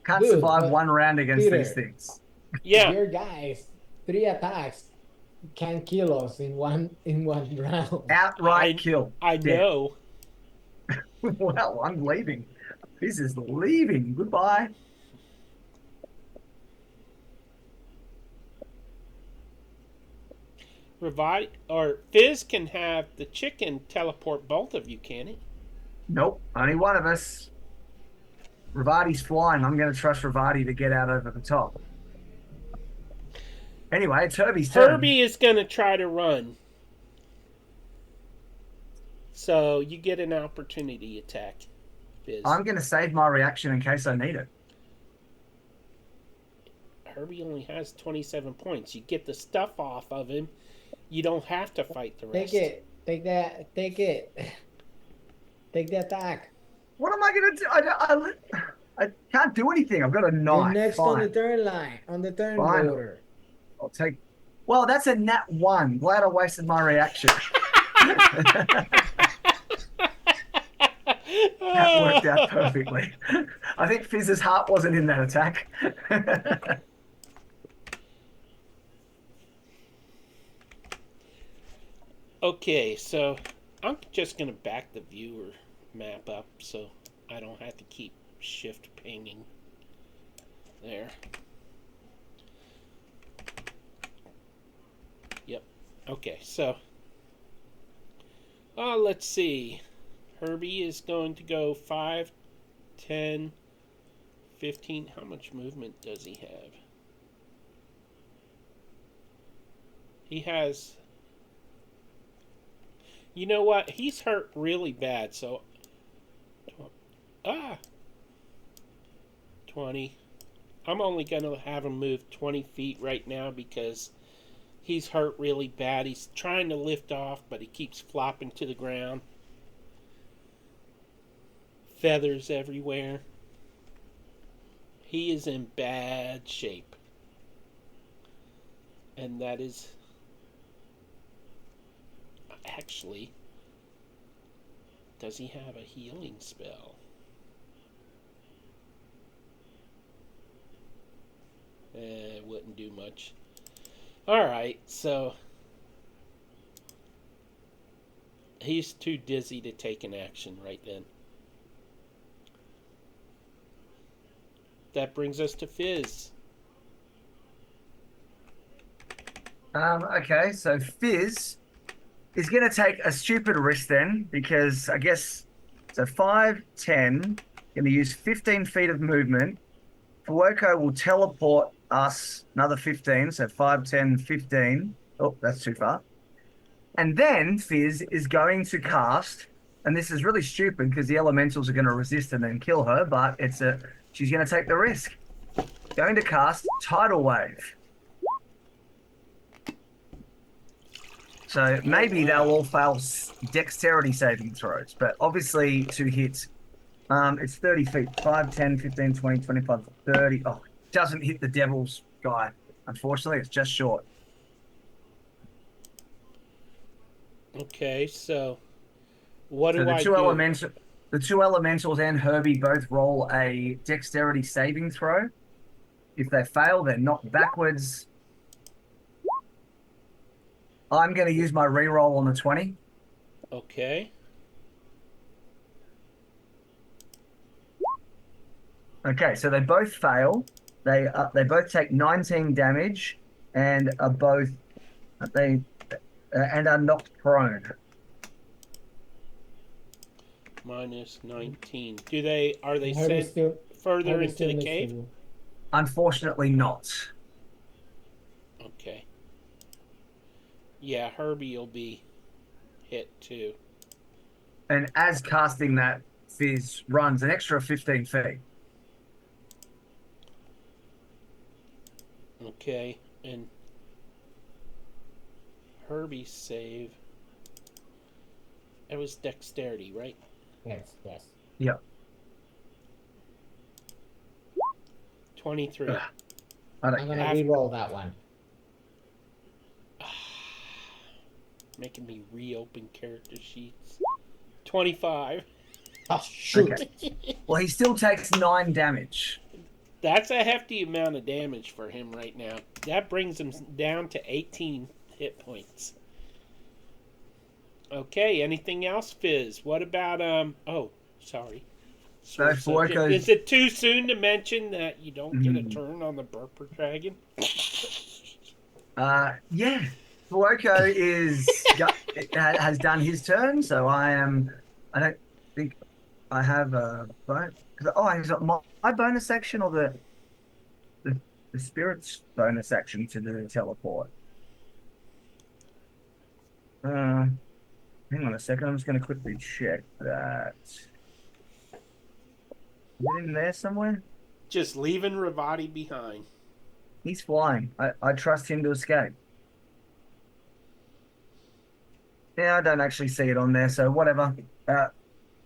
Can't Dude, survive but one round against Peter, these things. Yeah, your guys, 3 attacks can kill us in one round. Outright kill. I Dead. know. Well, I'm leaving. Fizz is leaving. Goodbye. Revive or Fizz can have the chicken teleport both of you, can it? Nope, only one of us. Ravati's flying. I'm going to trust Ravati to get out over the top. Anyway, it's Herbie's turn. Herbie is going to try to run. So you get an opportunity attack, Fizz. I'm going to save my reaction in case I need it. Herbie only has 27 points. You get the stuff off of him. You don't have to fight the rest. Take it. Take that. Take it. Take the attack. What am I going to do? I can't do anything. I've got a knife. You're next on Fine. the turn line, on the turn Fine. order. I'll take. Well, that's a nat 1. Glad I wasted my reaction. That worked out perfectly. I think Fizz's heart wasn't in that attack. Okay, so I'm just going to back the viewer map up so I don't have to keep shift pinging there. Yep. Okay, so let's see. Herbie is going to go 5, 10, 15. How much movement does he have? He has... You know what? He's hurt really bad, so... 20. I'm only going to have him move 20 feet right now because he's hurt really bad. He's trying to lift off, but he keeps flopping to the ground. Feathers everywhere. He is in bad shape. And that is... Actually, does he have a healing spell? It wouldn't do much. Alright, so he's too dizzy to take an action right then. That brings us to Fizz. Okay, so Fizz is going to take a stupid risk then, because I guess, so 5, 10, going to use 15 feet of movement. Fuoco will teleport us another 15, so 5, 10, 15. Oh, that's too far. And then Fizz is going to cast, and this is really stupid because the elementals are going to resist and then kill her, but she's going to take the risk. Going to cast Tidal Wave. So maybe they'll all fail dexterity saving throws, but obviously to hit, it's 30 feet, 5, 10, 15, 20, 25, 30. Oh, it doesn't hit the devil's guy. Unfortunately, it's just short. Okay, so what So do the I two do? the two elementals and Herbie both roll a dexterity saving throw. If they fail, they're knocked backwards. I'm going to use my reroll on the 20. Okay. Okay, so they both fail. They both take 19 damage and are both they and are knocked prone. Minus 19. Are they Herbie sent still further Herbie into still the needs cave? to. Unfortunately, not. Okay. Yeah, Herbie will be hit too. And as casting that, Fizz runs an extra 15 feet. Okay. And Herbie's save. It was dexterity, right? Yes, yes. Yep. 23. I don't I'm care. gonna re-roll that one. Making me reopen character sheets. 25. Oh Okay. shoot! Well, he still takes 9 damage. That's a hefty amount of damage for him right now. That brings him down to 18 hit points. Okay, anything else, Fizz? What about Oh, sorry. So Sword subject. Fuoco's Is it too soon to mention that you don't get a mm, turn on the Burper Dragon? yeah. Fuoco has done his turn, so I don't think I have a bonus. Oh, he's got my bonus action or the the spirit's bonus action to the teleport. Uh, Hang on a second. I'm just going to quickly check that. Is it in there somewhere? Just leaving Ravati behind. He's flying. I trust him to escape. Yeah, I don't actually see it on there, so whatever.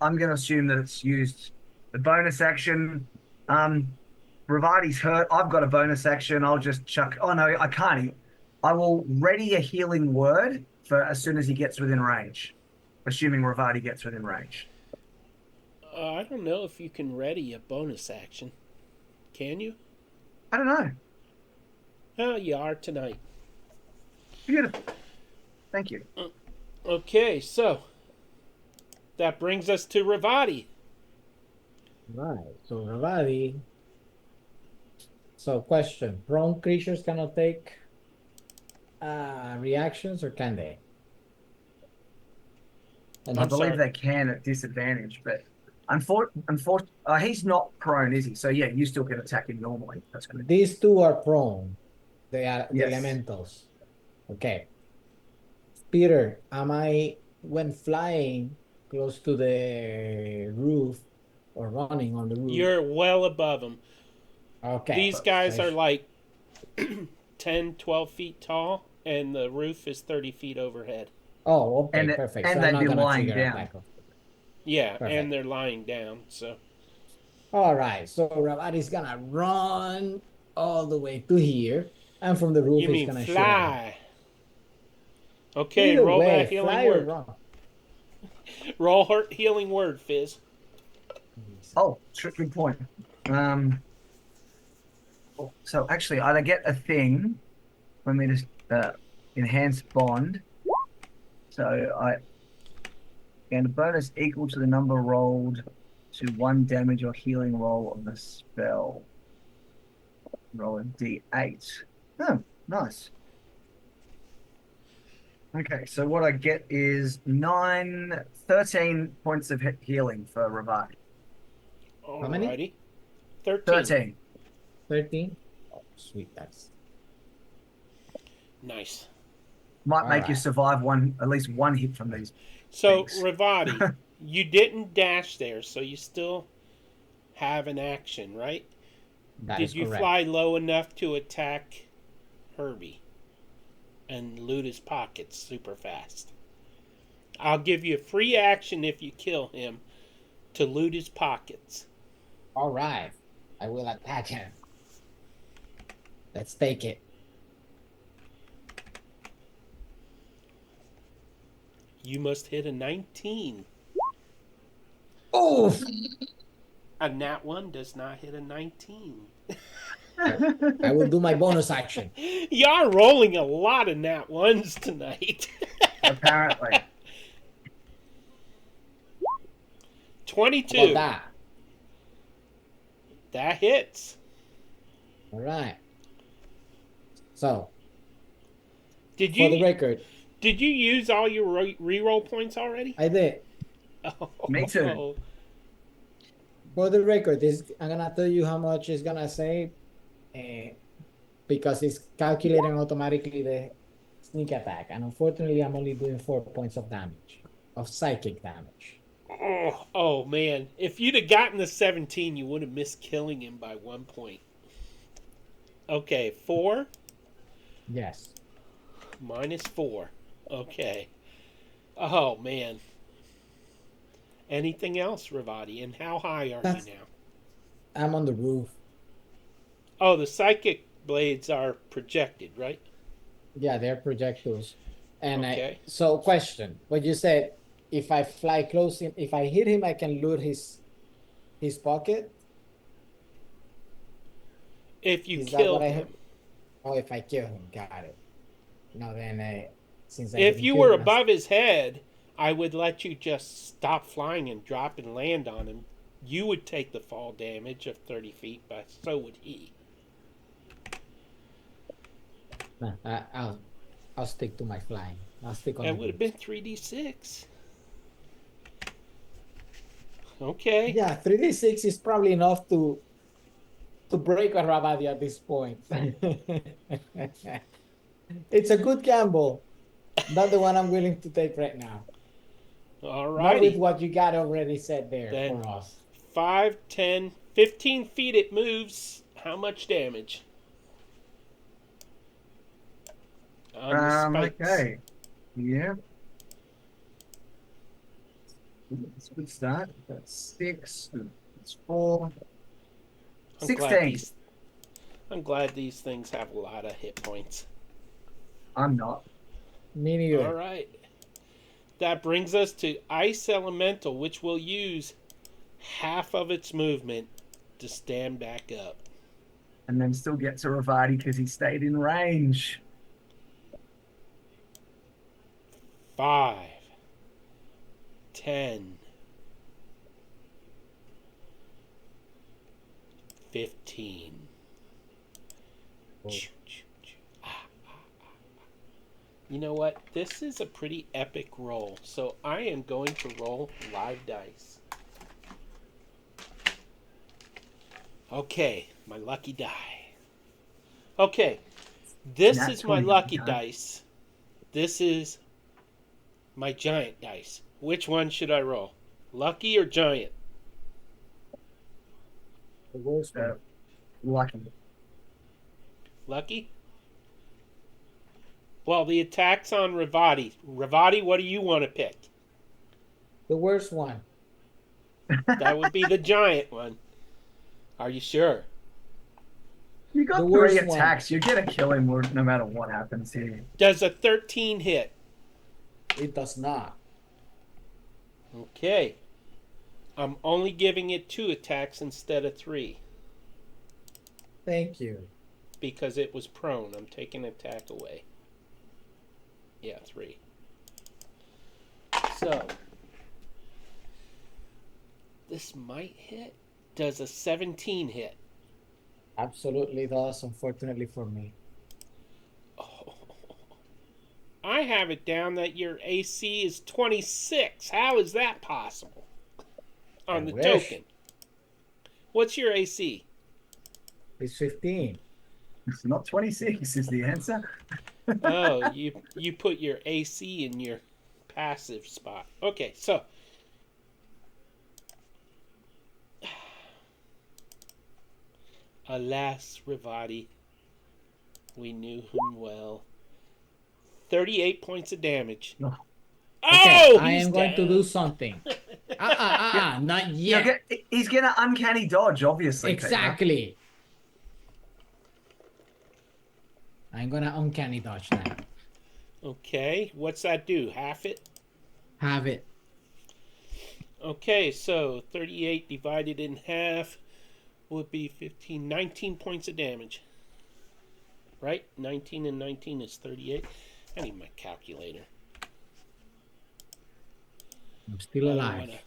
I'm going to assume that it's used the bonus action. Ravati's hurt. I've got a bonus action. I'll just chuck. Oh no, I can't. I will ready a healing word for as soon as he gets within range, assuming Ravati gets within range. I don't know if you can ready a bonus action. Can you? I don't know. Oh, you are tonight. Beautiful. Thank you. Okay, so that brings us to Ravati. Right. So Ravadi. So question: prone creatures cannot take reactions, or can they? And I I'm believe sorry. they can at disadvantage, but he's not prone, is he? So yeah, you still can attack him normally. That's good. these two are prone. They are the Yes. elementals. Okay. Peter, am I when flying close to the roof or running on the roof? You're well above them. Okay. These guys So are like 10, 12 feet tall, and the roof is 30 feet overhead. oh, okay, And perfect. So and I'm they'd not be gonna lying trigger down. attack. Yeah, and Perfect. they're lying down, so. All right. So Ravadi's gonna run all the way to here, and from the roof You he's mean gonna shoot at him. fly. Okay, Either roll that way, healing fly or word. run. Roll healing word, Fizz. Oh, good point. Um, so actually, I get a thing. Let me just enhance bond. So I gain a bonus equal to the number rolled to 1 damage or healing roll on the spell. Roll a d8. Oh, nice. Okay, so what I get is 13 points of healing for Ravati. How many? Alrighty. 13. 13. 13. Oh, sweet. That's Nice. Might all make you right. survive at least one hit from these So, things. Ravati, you didn't dash there, so you still have an action, right? That Did is you correct. fly low enough to attack Herbie and loot his pockets super fast? I'll give you a free action if you kill him to loot his pockets. All right. I will attack him. Let's take it. You must hit a 19. Oh, A nat 1 does not hit a 19. I will do my bonus action. Y'all rolling a lot of nat 1s tonight. Apparently. 22. About that. That hits. All right. So, Did for the you record, did you use all your reroll points already? I did. Me too. Oh, For the record, this I'm gonna tell you how much it's gonna save, because it's calculating automatically the sneak attack. And unfortunately, I'm only doing 4 points of damage, of psychic damage. oh man! If you'd have gotten the 17, you would have missed killing him by 1 point. Okay, 4 Yes. minus 4. Okay. Oh man. Anything else, Ravati? And how high are That's you now? I'm on the roof. Oh, the psychic blades are projected, right? Yeah, they're projectiles. And Okay. so question, what you said, if I fly close in, if I hit him, I can loot his pocket. If you Is that what killed I him. heard? Oh, if I kill him, got it. No, then since I If didn't you kill were him, above his head, I would let you just stop flying and drop and land on him. You would take the fall damage of 30 feet, but so would he. nah, I'll stick to my flying. I'll stick on It the would have boots. been 3d6. Okay. Yeah, 3d6 is probably enough to break a Ravadi at this point. It's a good gamble, not the one I'm willing to take right now. Not with Alrighty. what you got already said there Then for us. 5, 10, 15 feet it moves. How much damage? On the spikes. Okay. Yeah. It's a good start. That's 6. It's 4. I'm glad 16. I'm glad these things have a lot of hit points. I'm not. Me neither. All right. That brings us to Ice Elemental, which will use half of its movement to stand back up. And then still get to Ravati because he stayed in range. 5, 10, 15. Oh. You know what? This is a pretty epic roll. So I am going to roll live dice. Okay, my lucky die. Okay, this Nat is my 20, lucky okay. dice. This is my giant dice. Which one should I roll? Lucky or giant? The worst one. Lucky. Lucky? Well, the attack's on Ravati. Ravati, what do you want to pick? The worst one. That would be the giant one. Are you sure? You got The 3 worst one. attacks. You're going to kill him no matter what happens here. Does a 13 hit? It does not. Okay. I'm only giving it 2 attacks instead of 3 Thank you. because it was prone. I'm taking attack away. Yeah, 3. So, this might hit. Does a 17 hit? Absolutely does, unfortunately for me. Oh. I have it down that your AC is 26. How is that possible? On I the wish. token. What's your AC? It's 15. It's not 26 is the answer. Oh, you put your AC in your passive spot. Okay, so alas, Ravati, we knew him well. 38 points of damage. No. Okay, Oh, I he's am going down. to do something. Not yet. He's going to uncanny dodge, obviously. Peter. Exactly. I'm gonna uncanny dodge now. Okay, what's that do? Half it? Have it. Okay, so 38 divided in half would be 15, 19 points of damage. Right? 19 and 19 is 38. I need my calculator. I'm still I don't alive.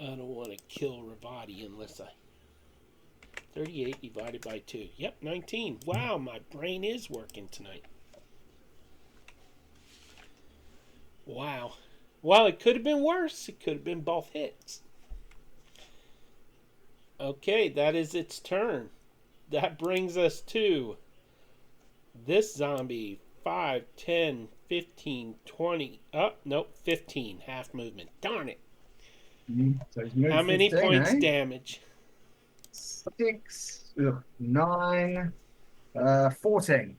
I don't want to kill Ravati unless I... 38 divided by 2. Yep, 19. Wow, my brain is working tonight. Wow. Well, it could have been worse. It could have been both hits. Okay, that is its turn. That brings us to this zombie. 5, 10, 15, 20. Oh, nope, 15. Half movement. Darn it. So he's moved How many 15, points eh? damage? 6, 9, 14.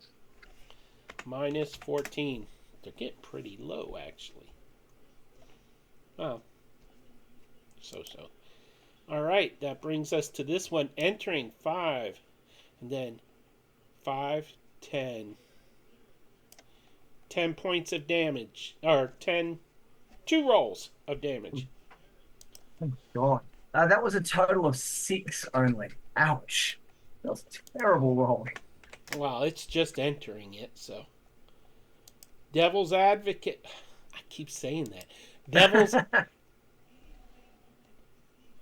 Minus 14. They're getting pretty low, actually. Well, so. All right, that brings us to this one. Entering 5. And then 5, 10. 10 points of damage. Or 10... 2 rolls of damage. Oh, God. That was a total of 6 only. Ouch. That was a terrible roll. Well, it's just entering it, so. Devil's Advocate. I keep saying that. Devil's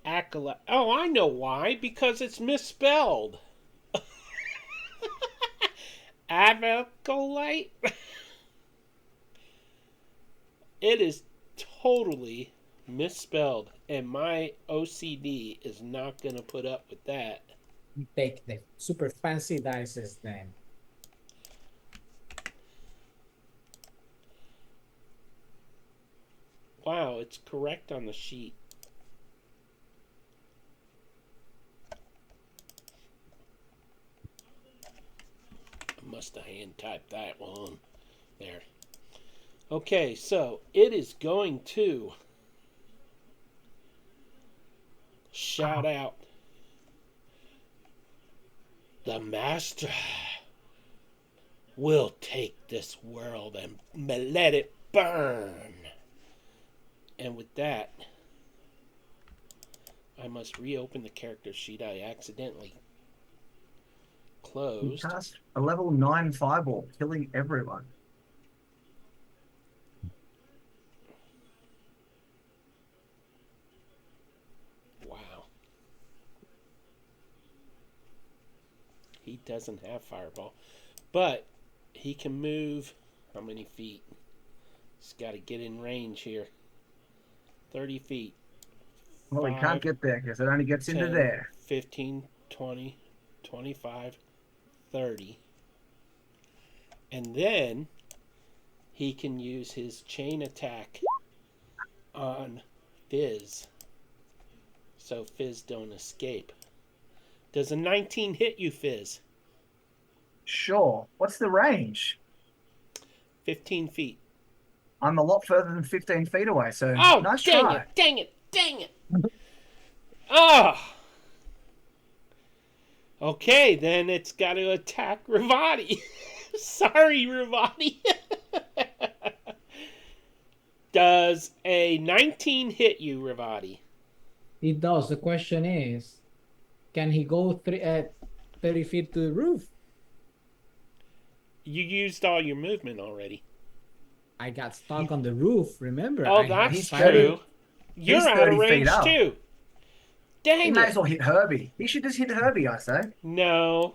Acolyte. Oh, I know why. Because it's misspelled. Acolyte? It is totally misspelled. And my OCD is not going to put up with that. You take the super fancy dices then. Wow, it's correct on the sheet. I must have hand typed that one. There. Okay, so it is going to shout out, the Master will take this world and let it burn. And with that, I must reopen the character sheet I accidentally He closed. cast a level 9 fireball, killing everyone. Wow. He doesn't have fireball. But he can move how many feet? He's got to get in range here. 30 feet. Well, he can't get there because it only gets 10, into there. 15, 20, 25, 30. And then he can use his chain attack on Fizz. So Fizz don't escape. Does a 19 hit you, Fizz? Sure. What's the range? 15 feet. I'm a lot further than 15 feet away, so Oh, nice dang try. it, dang it, dang it. Oh. Okay, then it's got to attack Ravati. Sorry, Ravati. Does a 19 hit you, Ravati? It does. The question is, can he go 30 feet to the roof? You used all your movement already. I got stuck on the roof, remember? Oh, I that's he's true. 30 You're he's out 30 of feet range, up. too. He Dang may it. as well hit Herbie. He should just hit Herbie, I say. No.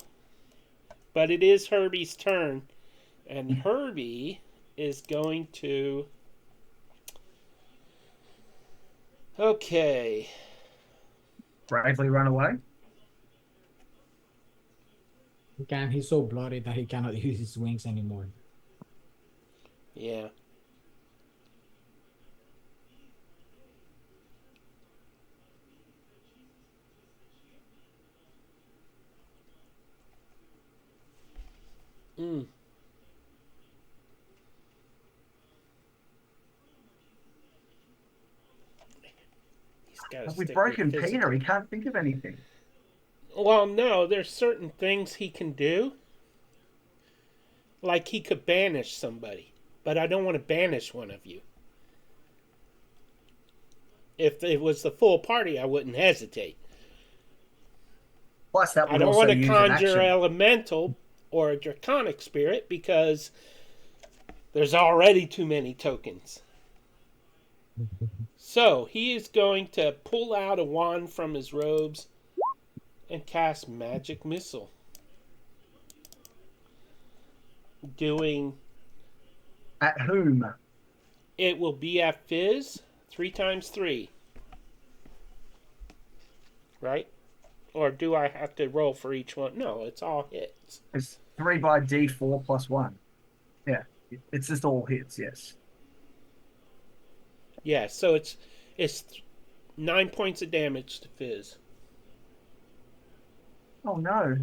But it is Herbie's turn. And Herbie is going to... Okay. Bravely run away. He's so bloody that he cannot use his wings anymore. Yeah. Mm. He's got to Have we stick broken with Peter? physical. He can't think of anything. Well, no, there's certain things he can do. Like he could banish somebody. But I don't want to banish one of you. If it was the full party, I wouldn't hesitate. Plus, that I would don't also want to use an conjure action. elemental or a draconic spirit because there's already too many tokens. So he is going to pull out a wand from his robes and cast Magic Missile. Doing, At whom? it will be at Fizz 3 times 3, right? Or do I have to roll for each one? No, it's all hits. It's 3 by D4 plus 1. Yeah. It's just all hits, yes. Yeah, so it's 9 points of damage to Fizz. Oh no.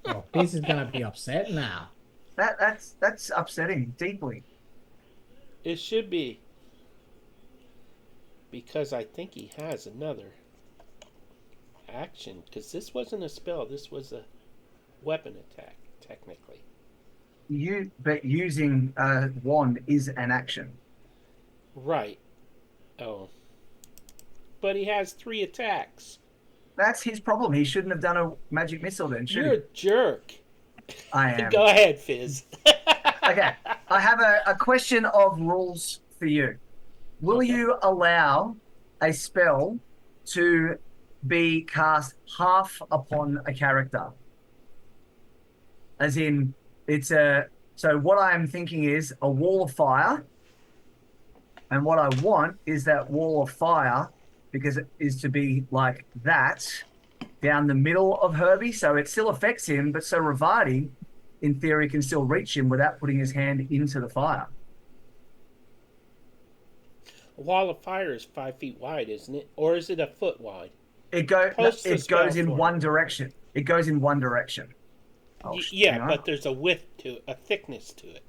Oh, this is gonna be upset now. That's upsetting deeply. It should be. Because I think he has another action. Because this wasn't a spell, this was a weapon attack, technically. But using a wand is an action. Right. Oh. But he has 3 attacks. That's his problem. He shouldn't have done a magic missile then, should You're a jerk. I am. Go ahead, Fizz. Okay. I have a question of rules for you. Will Okay. you allow a spell to be cast half upon a character? As in, so what I'm thinking is a wall of fire. And what I want is that wall of fire, because it is to be like that, down the middle of Herbie. So it still affects him, but so Ravati, in theory, can still reach him without putting his hand into the fire. A wall of fire is 5 feet wide, isn't it? Or is it a foot wide? It Post the goes spell in for one me. direction. It goes in one direction. Oh, Yeah, hang on. but there's a width to it, a thickness to it.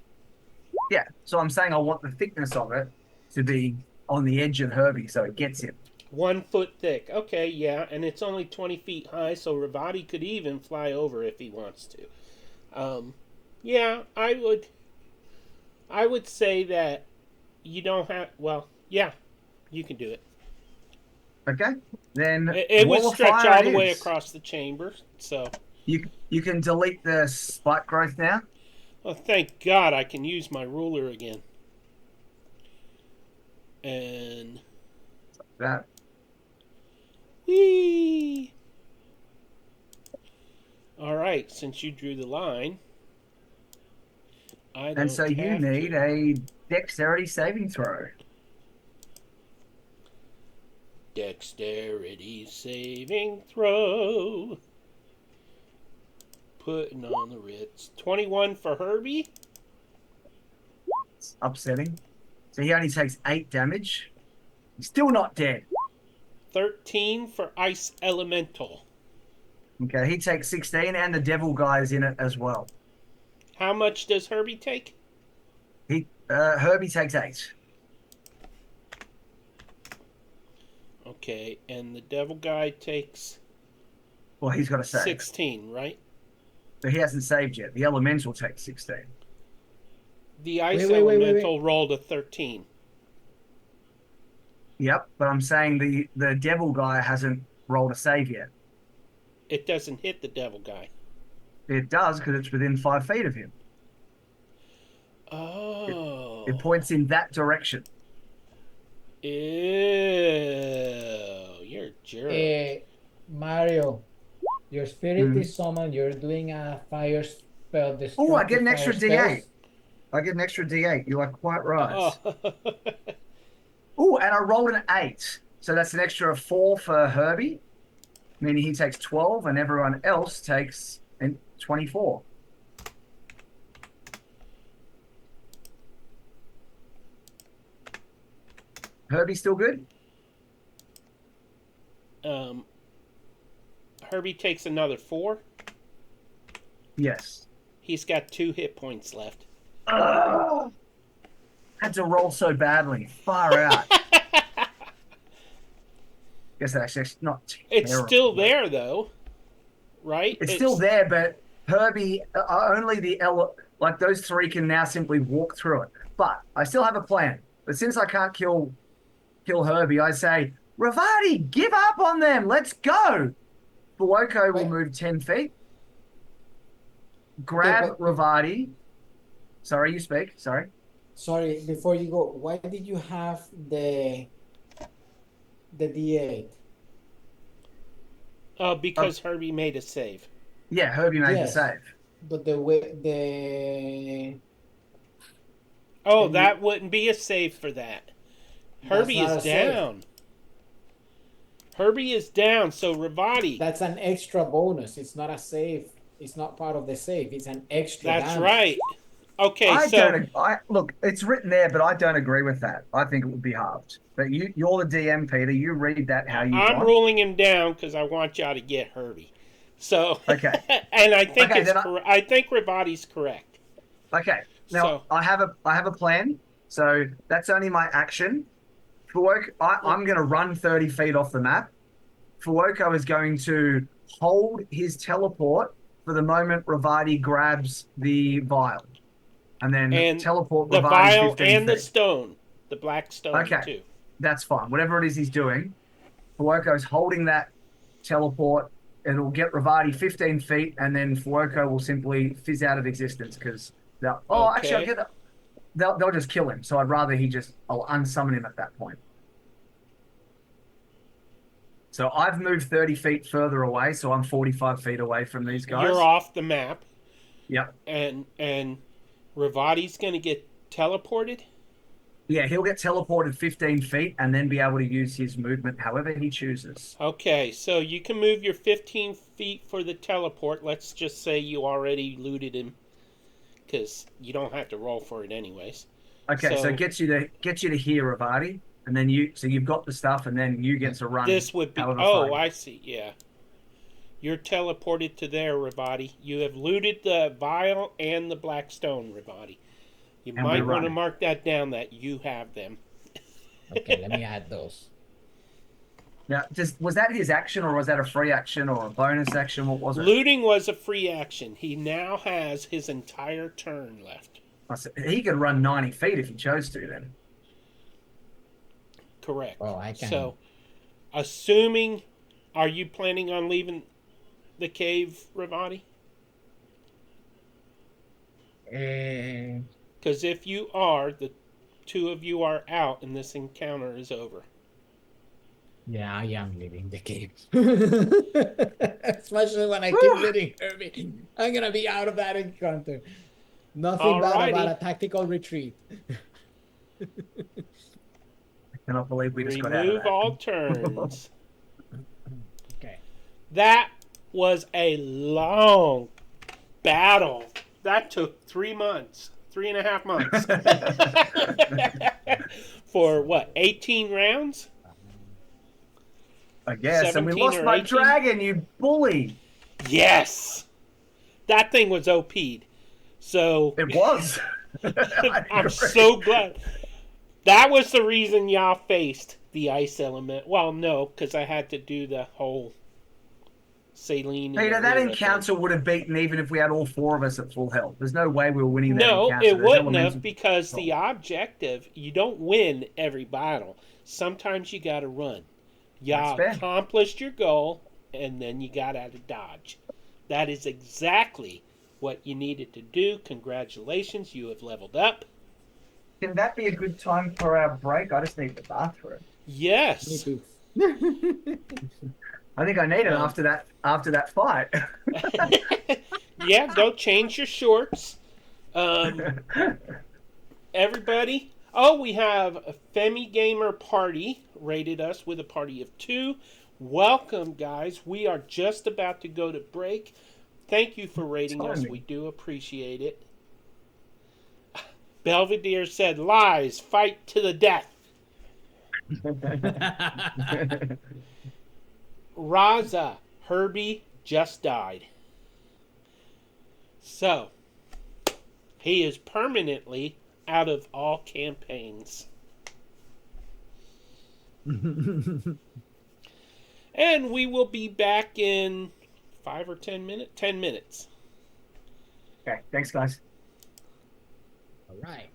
Yeah. So I'm saying I want the thickness of it to be on the edge of Herbie, so it gets him. 1 foot thick. Okay, yeah, and it's only 20 feet high, so Ravati could even fly over if he wants to. Yeah, I would say that you don't have. Well, yeah, you can do it. Okay. Then It would wall of stretch fire all it the way is. across the chamber. So, You can delete the spike growth now. oh, thank God I can use my ruler again. And That whee! All right, since you drew the line, I don't and so you have need to. a dexterity saving throw. Dexterity saving throw. Putting on the Ritz. 21 for Herbie. It's upsetting. So he only takes 8 damage. He's still not dead. 13 for Ice Elemental. Okay, he takes 16, and the devil guy is in it as well. How much does Herbie take? Herbie takes 8. Okay, and the devil guy takes Well, he's got to save. 16, right? But he hasn't saved yet. The elemental takes 16. The Ice Wait. Elemental rolled a 13. Yep, but I'm saying the devil guy hasn't rolled a save yet. It doesn't hit the devil guy. It does because it's within 5 feet of him. Oh. It points in that direction. Ew, you're a jerk. Mario, your spirit is summoned. You're doing a fire spell. Oh, I get an extra destructive D8. fire spells. I get an extra D8. You are quite right. Oh. Oh, and I rolled an 8. So that's an extra 4 for Herbie, meaning he takes 12 and everyone else takes 24. Herbie still good? Herbie takes another 4. Yes. He's got 2 hit points left. Had to roll so badly. Far out. Guess that's actually not terrible. It's still there, though, right? It's still there, but Herbie, only like those 3 can now simply walk through it. But I still have a plan. But since I can't kill Herbie, I say, Ravati, give up on them. Let's go. Buoko will move 10 feet. Grab Yeah, but- Ravati. Sorry, you speak. Sorry. Sorry, before you go, why did you have the D8? Oh, Because Herbie made a save. yeah, Herbie made the Yes, save. but the way Oh, and you that wouldn't be a save for that. that's Herbie not is a save. down. Herbie is down, so Ravati. That's an extra bonus. It's not a save. It's not part of the save. It's an extra That's right. damage. Okay, I so don't. I look. It's written there, but I don't agree with that. I think it would be halved. But you're the DM, Peter. You read that how you I'm want. ruling him down because I want y'all to get Herbie. So, Okay. and I think Okay. it's Then correct. I think Ravati's correct. okay. Now So, I have a plan. So that's only my action. I'm going to run 30 feet off the map. Fuoko is going to hold his teleport for the moment Ravati grabs the vial, and then and teleport the Ravati vial 15 and the feet. stone, the black stone Okay, too. that's fine. Whatever it is he's doing, Fuoko's holding that teleport. It'll get Ravati 15 feet, and then Fuoko will simply fizz out of existence because actually, Okay. they'll just kill him. So I'd rather I'll unsummon him at that point. So I've moved 30 feet further away, so I'm 45 feet away from these You're guys. off the map, Yep. and Ravati's going to get teleported. Yeah, he'll get teleported 15 feet and then be able to use his movement however he chooses. Okay, so you can move your 15 feet for the teleport. Let's just say you already looted him, because you don't have to roll for it anyways. Okay, so it So gets you to here, Ravati, and then you've got the stuff, and then you get to run this would be. however Oh, far. I see. Yeah, you're teleported to there, Ravati. You have looted the vial and the black stone, Ravati. You And we might want to run. mark that down that you have them. Okay, let me add those. Now, was that his action, or was that a free action, or a bonus action? What was it? Looting was a free action. He now has his entire turn left. I said, he could run 90 feet if he chose to. Then Correct. Oh, I can. So, assuming, are you planning on leaving the cave, Ravati? Because if you are, the two of you are out and this encounter is over. Yeah, I am leaving the cave. Especially when I keep Whew. getting Herbie. I'm gonna be out of that encounter. Nothing bad about a tactical retreat. I cannot believe we just got out of Remove that. all turns. Okay. That was a long battle. That took 3 months. 3.5 months. For what, 18 rounds? I guess. And we 17 lost or my 18? dragon, you bully. Yes! That thing was OP'd. So It was. I'm so glad. That was the reason y'all faced the ice element. Well, no, because I had to do the whole saline. Peter, that Alira encounter thing. would have beaten even if we had all four of us at full health. There's no way we were winning that No, encounter. it There's wouldn't elements have of- because the objective, you don't win every battle. Sometimes you got to run. Y'all That's fair. accomplished your goal, and then you got out of Dodge. That is exactly what you needed to do. Congratulations, you have leveled up. Can that be a good time for our break? I just need the bathroom. Me Yes. too. I think I need it after that fight. Yeah, go change your shorts. Everybody. Oh, we have a Femi Gamer Party rated us with a party of 2. Welcome, guys. We are just about to go to break. Thank you for rating us. We do appreciate it. Belvedere said, lies, fight to the death. Raza, Herbie just died. So, he is permanently out of all campaigns. And we will be back in 5 or 10 minutes. 10 minutes. Okay, thanks, guys. All right.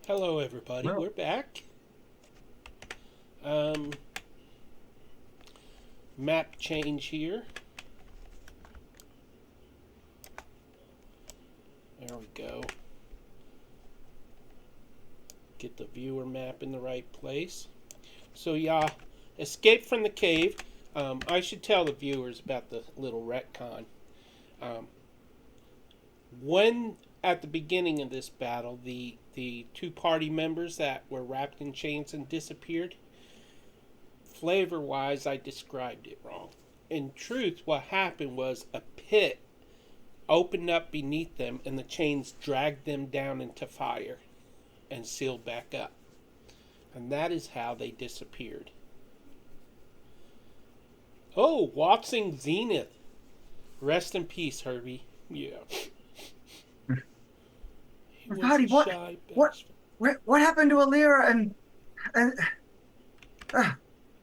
Hello, everybody. Well, We're back. Um, Map change here. There we go. Get the viewer map in the right place. So, yeah, escape from the cave. I should tell the viewers about the little retcon. Um, when at the beginning of this battle, the two party members that were wrapped in chains and disappeared, flavor wise, I described it wrong. In truth, what happened was a pit opened up beneath them and the chains dragged them down into fire and sealed back up. And that is how they disappeared. Oh, Waxing Zenith. Rest in peace, Herbie. Yeah. He was Party, a what, shy what, bastard. what happened to Alira and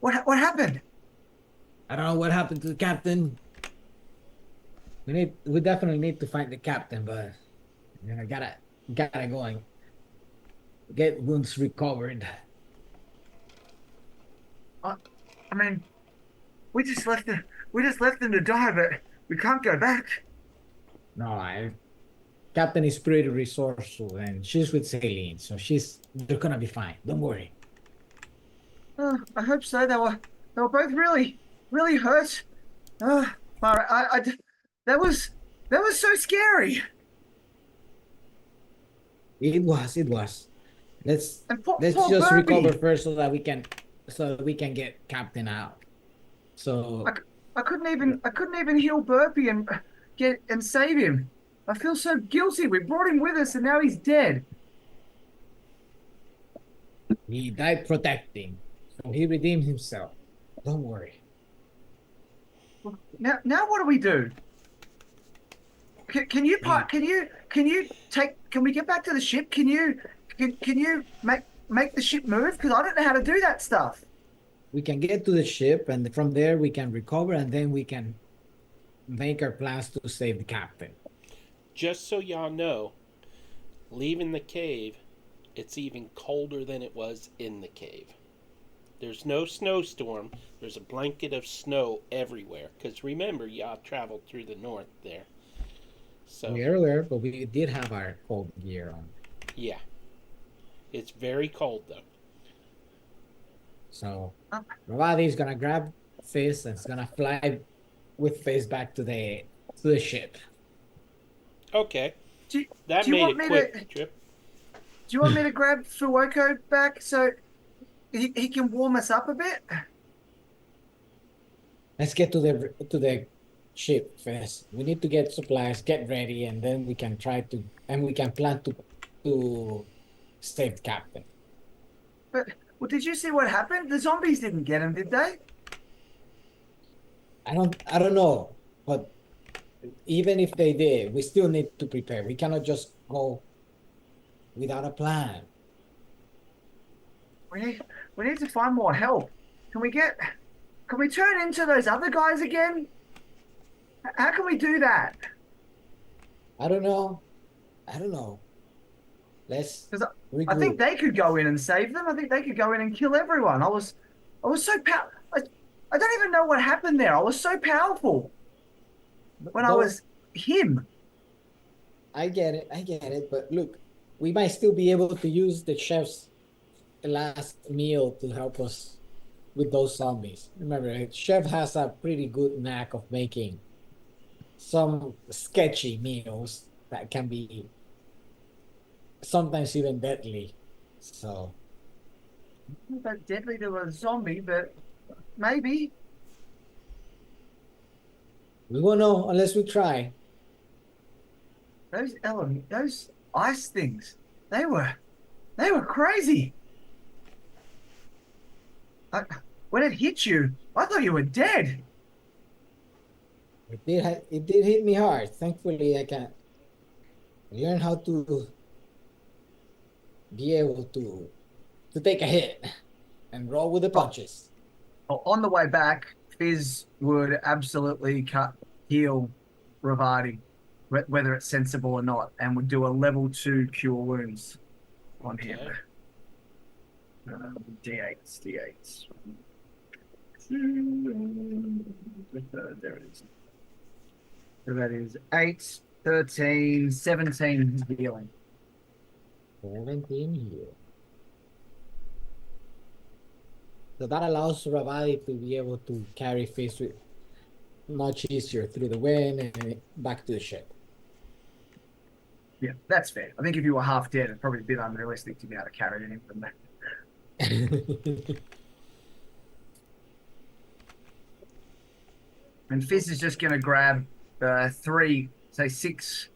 what happened? I don't know what happened to the captain. We definitely need to find the captain, but gotta go and get wounds recovered. I, I mean, we just left them to die, but we can't go back. No, captain is pretty resourceful, and she's with Celine, so they're gonna be fine. Don't worry. I hope so. They were both really hurt. Uh, that was that was so scary. It was. Let's And let's poor just recover Burby. first so that we can get captain out. I, So c- I couldn't even heal Burpee and get and save him. I feel so guilty. We brought him with us and now he's dead. he died protecting, so he redeemed himself. Don't worry. Now what do we do? Can you We can you take can we get back to the ship? Can you make the ship move? Because I don't know how to do that stuff. we can get to the ship, and from there we can recover, and then we can make our plans to save the captain. Just so y'all know, leaving the cave, it's even colder than it was in the cave. There's no snowstorm. There's a blanket of snow everywhere. Because remember, y'all traveled through the north there. So, We earlier, but we did have our cold gear on. yeah. It's very cold, though. So Uh, Ravadi's gonna grab Fizz and it's gonna fly with Fizz back to the ship. Okay. Do you, That do you made want it me quick, Trip. do you want me to grab Fuoko back so he can warm us up a bit? Let's get to the ship first. We need to get supplies, get ready, and then we can plan to save the captain. But well, did you see what happened? The zombies didn't get him, did they? I don't know, but even if they did, we still need to prepare. We cannot just go without a plan. We need we need to find more help. Can we get can we turn into those other guys again? How can we do that? I don't know. I don't know. Let's Because I think regroup. they could go in and save them. I think they could go in and kill everyone. I was so I don't even know what happened there. I was so powerful when I Don't was him. I get it. I get it. But look, we might still be able to use the chef's last meal to help us with those zombies. Remember, the chef has a pretty good knack of making some sketchy meals that can be sometimes even deadly. So Not that deadly to a zombie, but maybe. we won't know unless we try. Those ice things, they were they were crazy. I, when it hit you, I thought you were dead. It did hit me hard. Thankfully, I can learn how to be able to take a hit and roll with the Oh, punches. on the way back, Fizz would absolutely heal Ravati, whether it's sensible or not, and would do a level 2 cure wounds. on Okay. him. D8s, D8s. There it is. So that is 8, 13, 17 healing. 17 here. So that allows Ravadi to be able to carry Fizz with much easier through the wind and back to the ship. Yeah, that's fair. I think if you were half dead, it's probably a bit unrealistic to be able to carry him from that. And Fizz is just going to grab 3, say six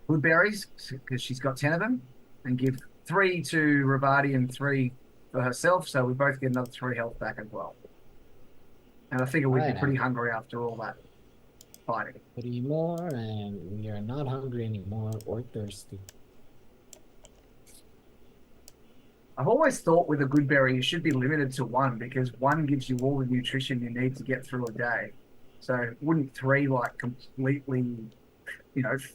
blueberries because she's got 10 of them, and give 3 to Ravati and 3 for herself. So we both get another 3 health back as well. And I figure we'd be pretty hungry after all that fighting. 3 more, and we are not hungry anymore or thirsty. I've always thought with a good berry, you should be limited to 1 because 1 gives you all the nutrition you need to get through a day. So wouldn't 3 like completely,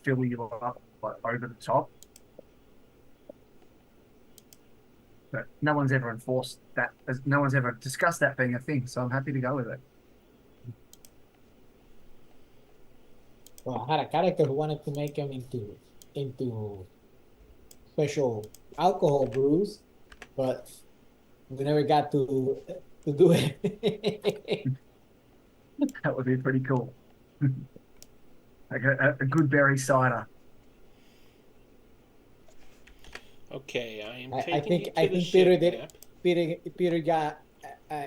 fill you up like over the top? But no one's ever enforced that. No one's ever discussed that being a thing. So I'm happy to go with it. Well, I had a character who wanted to make him into special alcohol brews, but we never got to do it. That would be pretty cool. Like a good berry cider. Okay, I am I taking think you to the Peter ship did. map. Peter got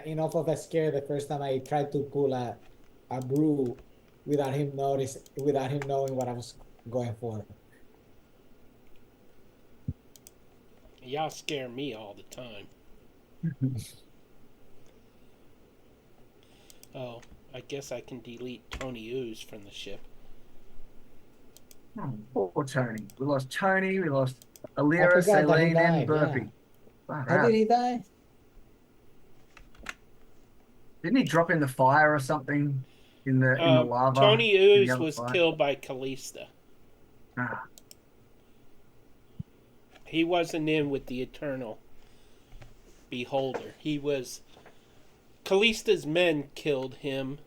enough of a scare the first time I tried to pull a brew without him knowing what I was going for. Y'all scare me all the time. Oh, I guess I can delete Tony Ooze from the ship. Poor Tony. We lost Tony. We lost I Alira, forgot that he Celine, and died. Burpee. Yeah. How did he die? Didn't he drop in the fire or something in the lava? Tony in the Ooze other was fire? killed by Callista. Ah, He wasn't in with the Eternal Beholder. He was... Callista's men killed him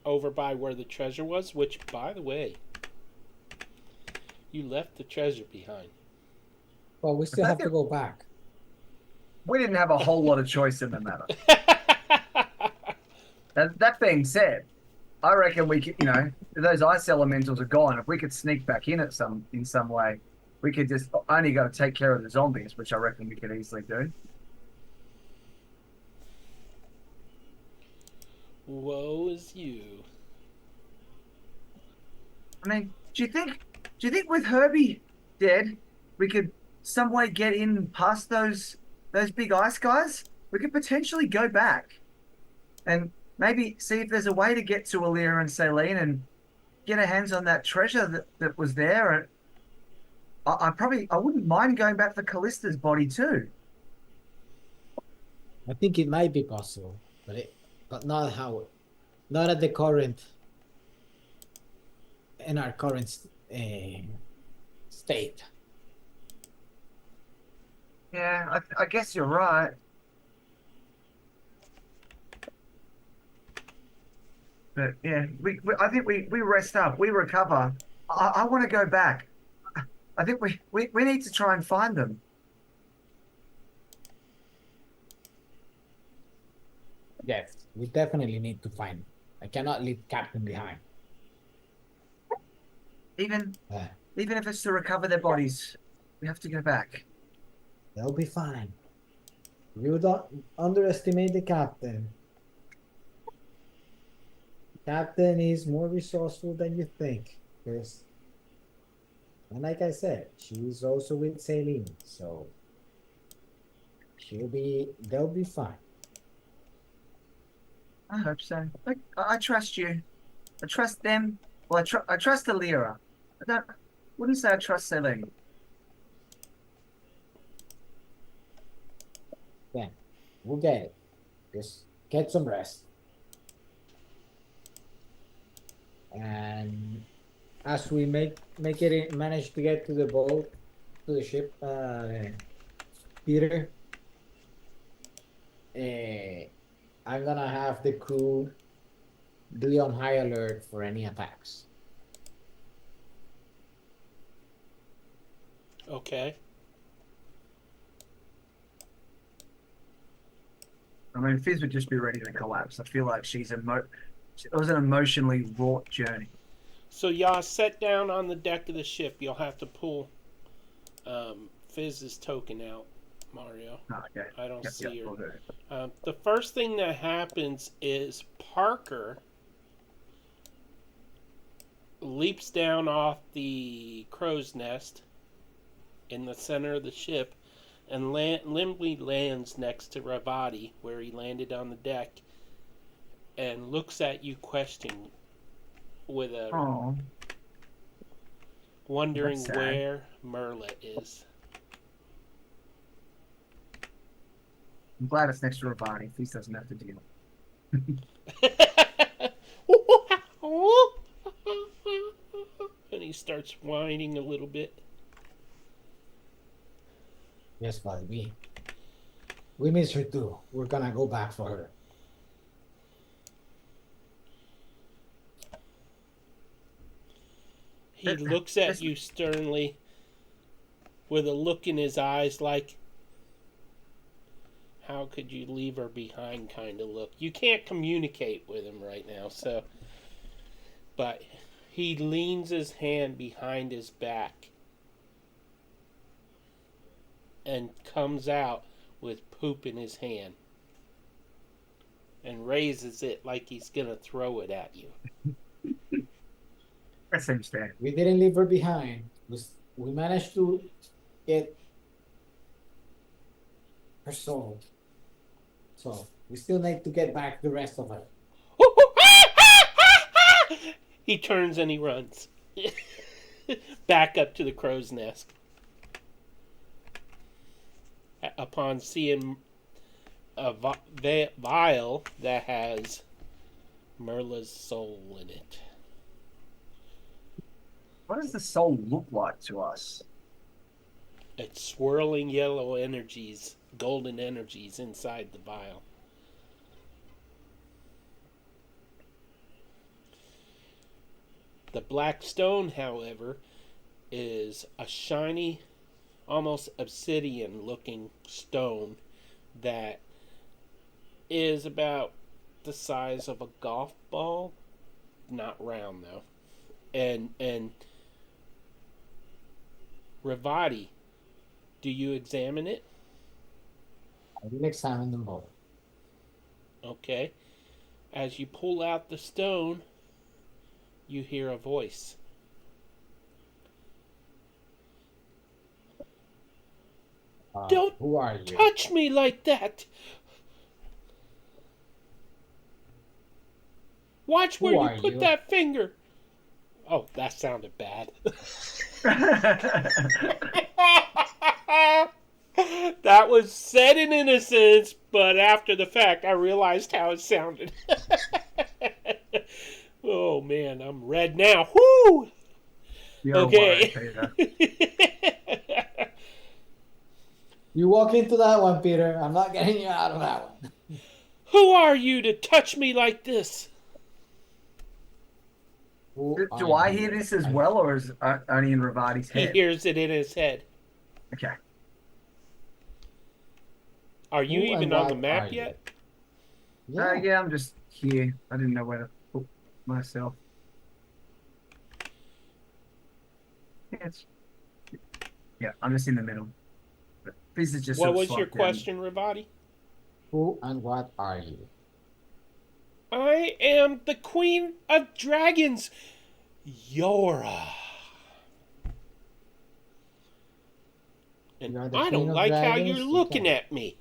over by where the treasure was, which, by the way, you left the treasure behind. Well, we still have to go back. we didn't have a whole lot of choice in the matter. That being said, I reckon we could, if those ice elementals are gone, if we could sneak back in in some way, we could just only got to take care of the zombies, which I reckon we could easily do. Woe is you. I mean, do you think with Herbie dead, we could some way get in past those big ice guys? We could potentially go back and maybe see if there's a way to get to Alira and Celine and get our hands on that treasure that was there. I wouldn't mind going back for Callista's body too. I think it might be possible, but not at the current, in our current state. Yeah, I guess you're right. But yeah, I think we rest up, we recover. I want to go back. I think we need to try and find them. Yes, we definitely need to find him. I cannot leave Captain behind. Even if it's to recover their bodies, we have to go back. They'll be fine. You don't underestimate the captain. Captain is more resourceful than you think, Chris. And like I said, she's also with Celine, so they'll be fine. I hope so. I trust you. I trust them. Well, I trust Alira. Wouldn't say I trust Celine. Then we'll get it. Just get some rest. And as we manage to get to the boat, to the ship, Peter, I'm gonna have the crew be on high alert for any attacks. Okay. I mean, Fizz would just be ready to collapse. I feel like it was an emotionally wrought journey. So y'all sit down on the deck of the ship. You'll have to pull Fizz's token out, Mario. Oh, okay. I don't see her. We'll do it. The first thing that happens is Parker leaps down off the crow's nest in the center of the ship and limply lands next to Ravati, where he landed on the deck, and looks at you questioning with a Oh, wondering that's sad. where Merla is. I'm glad it's next to Ravani. Fizz doesn't have to deal. And he starts whining a little bit. Yes, buddy. We miss her too. We're gonna go back for her. He looks at you sternly with a look in his eyes like, how could you leave her behind kind of look. You can't communicate with him right now, so. But he leans his hand behind his back and comes out with poop in his hand and raises it like he's going to throw it at you. That seems fair. We didn't leave her behind. We managed to get her soul. So we still need to get back the rest of her. He turns and he runs back up to the crow's nest. Upon seeing a vial that has Merla's soul in it. What does the soul look like to us? It's swirling yellow energies, golden energies inside the vial. The black stone, however, is a shiny, almost obsidian-looking stone that is about the size of a golf ball, not round though. And Ravati, do you examine it? I will examine them both. Okay. As you pull out the stone, you hear a voice. Don't who are you? touch me like that. Watch where you put that finger. Oh, that sounded bad. That was said in innocence, but after the fact, I realized how it sounded. Oh, man, I'm red now. Whoo! Okay. You walk into that one, Peter. I'm not getting you out of that one. Who are you to touch me like this? Do I hear this as well, or is it only in Ravati's head? He hears it in his head. Okay. Are you even on the map yet? Yeah, I'm just here. I didn't know where to put myself. Yeah, I'm just in the middle. But this is just. What was your question, Ravati? Who and what are you? I am the Queen of Dragons, Yora. And I don't like how you're looking at me.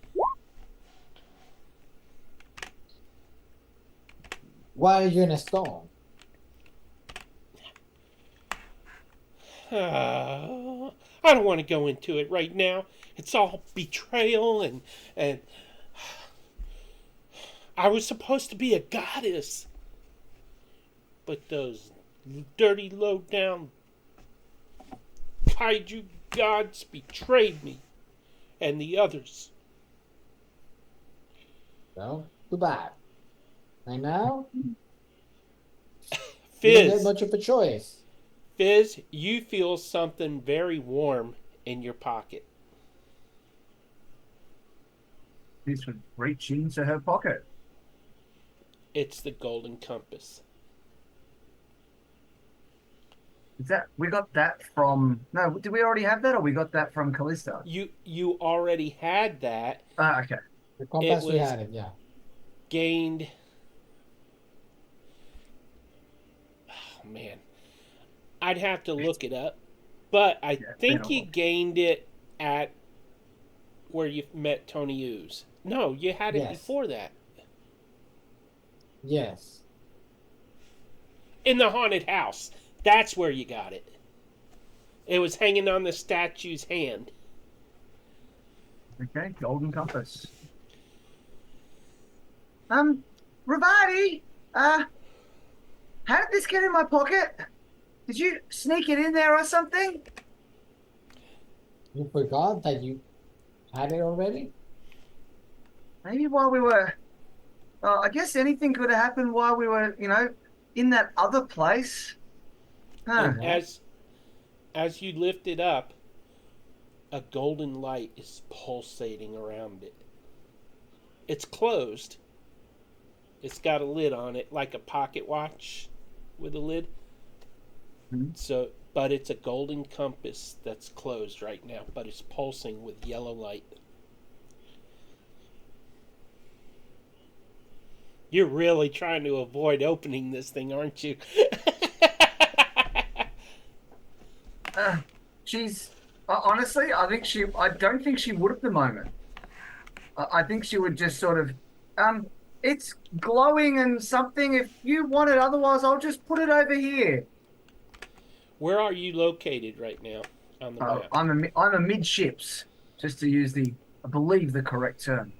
Why are you in a stone? I don't want to go into it right now. It's all betrayal and I was supposed to be a goddess. But those dirty, low-down kaiju gods betrayed me and the others. Well, too bad. And now you don't get Fizz, much of a choice. Fizz, you feel something very warm in your pocket. This would reach into her pocket. It's the golden compass. Is that we got that from? No, did we already have that, or we got that from Callista? You already had that. Ah, okay. The It compass we was had it, yeah. gained. Oh man, I'd have to look it up, but I Yeah, think you gained it at where you met Tony Ooze. No, you had it Yes. before that Yes. in the haunted house. That's where you got it. It was hanging on the statue's hand. Okay, golden compass. Ravati, how did this get in my pocket? Did you sneak it in there or something? You forgot that you had it already? Maybe while we were. I guess anything could have happened while we were, in that other place. Huh. And as you lift it up, a golden light is pulsating around it. It's closed. It's got a lid on it, like a pocket watch with a lid. Mm-hmm. So, but it's a golden compass that's closed right now, but it's pulsing with yellow light. You're really trying to avoid opening this thing, aren't you? She's honestly, I don't think she would at the moment. I think she would just sort of, it's glowing and something. If you want it, otherwise, I'll just put it over here. Where are you located right now on the map? I'm amidships, just to use I believe the correct term.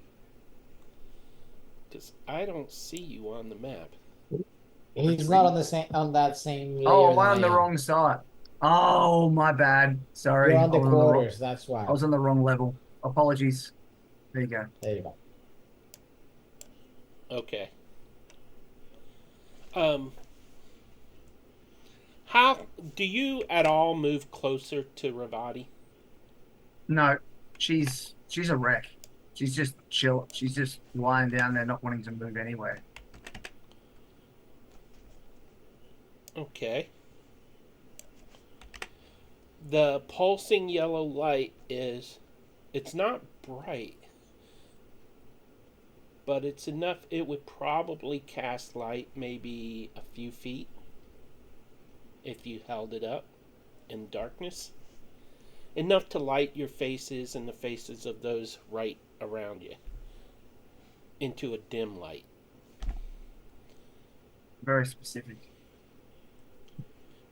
Because I don't see you on the map. He's not on that same layer. Oh, am I than on the am. wrong side? Oh, my bad. Sorry. You're on the I was quarters, that's why. I was on the wrong level. Apologies. There you go. There you go. Okay. How do you at all move closer to Ravati? No, she's a wreck. She's just chill. She's just lying down there, not wanting to move anywhere. Okay. The pulsing yellow light it's not bright, but it's enough. It would probably cast light maybe a few feet if you held it up in darkness. Enough to light your faces and the faces of those right around you into a dim light. Very specific.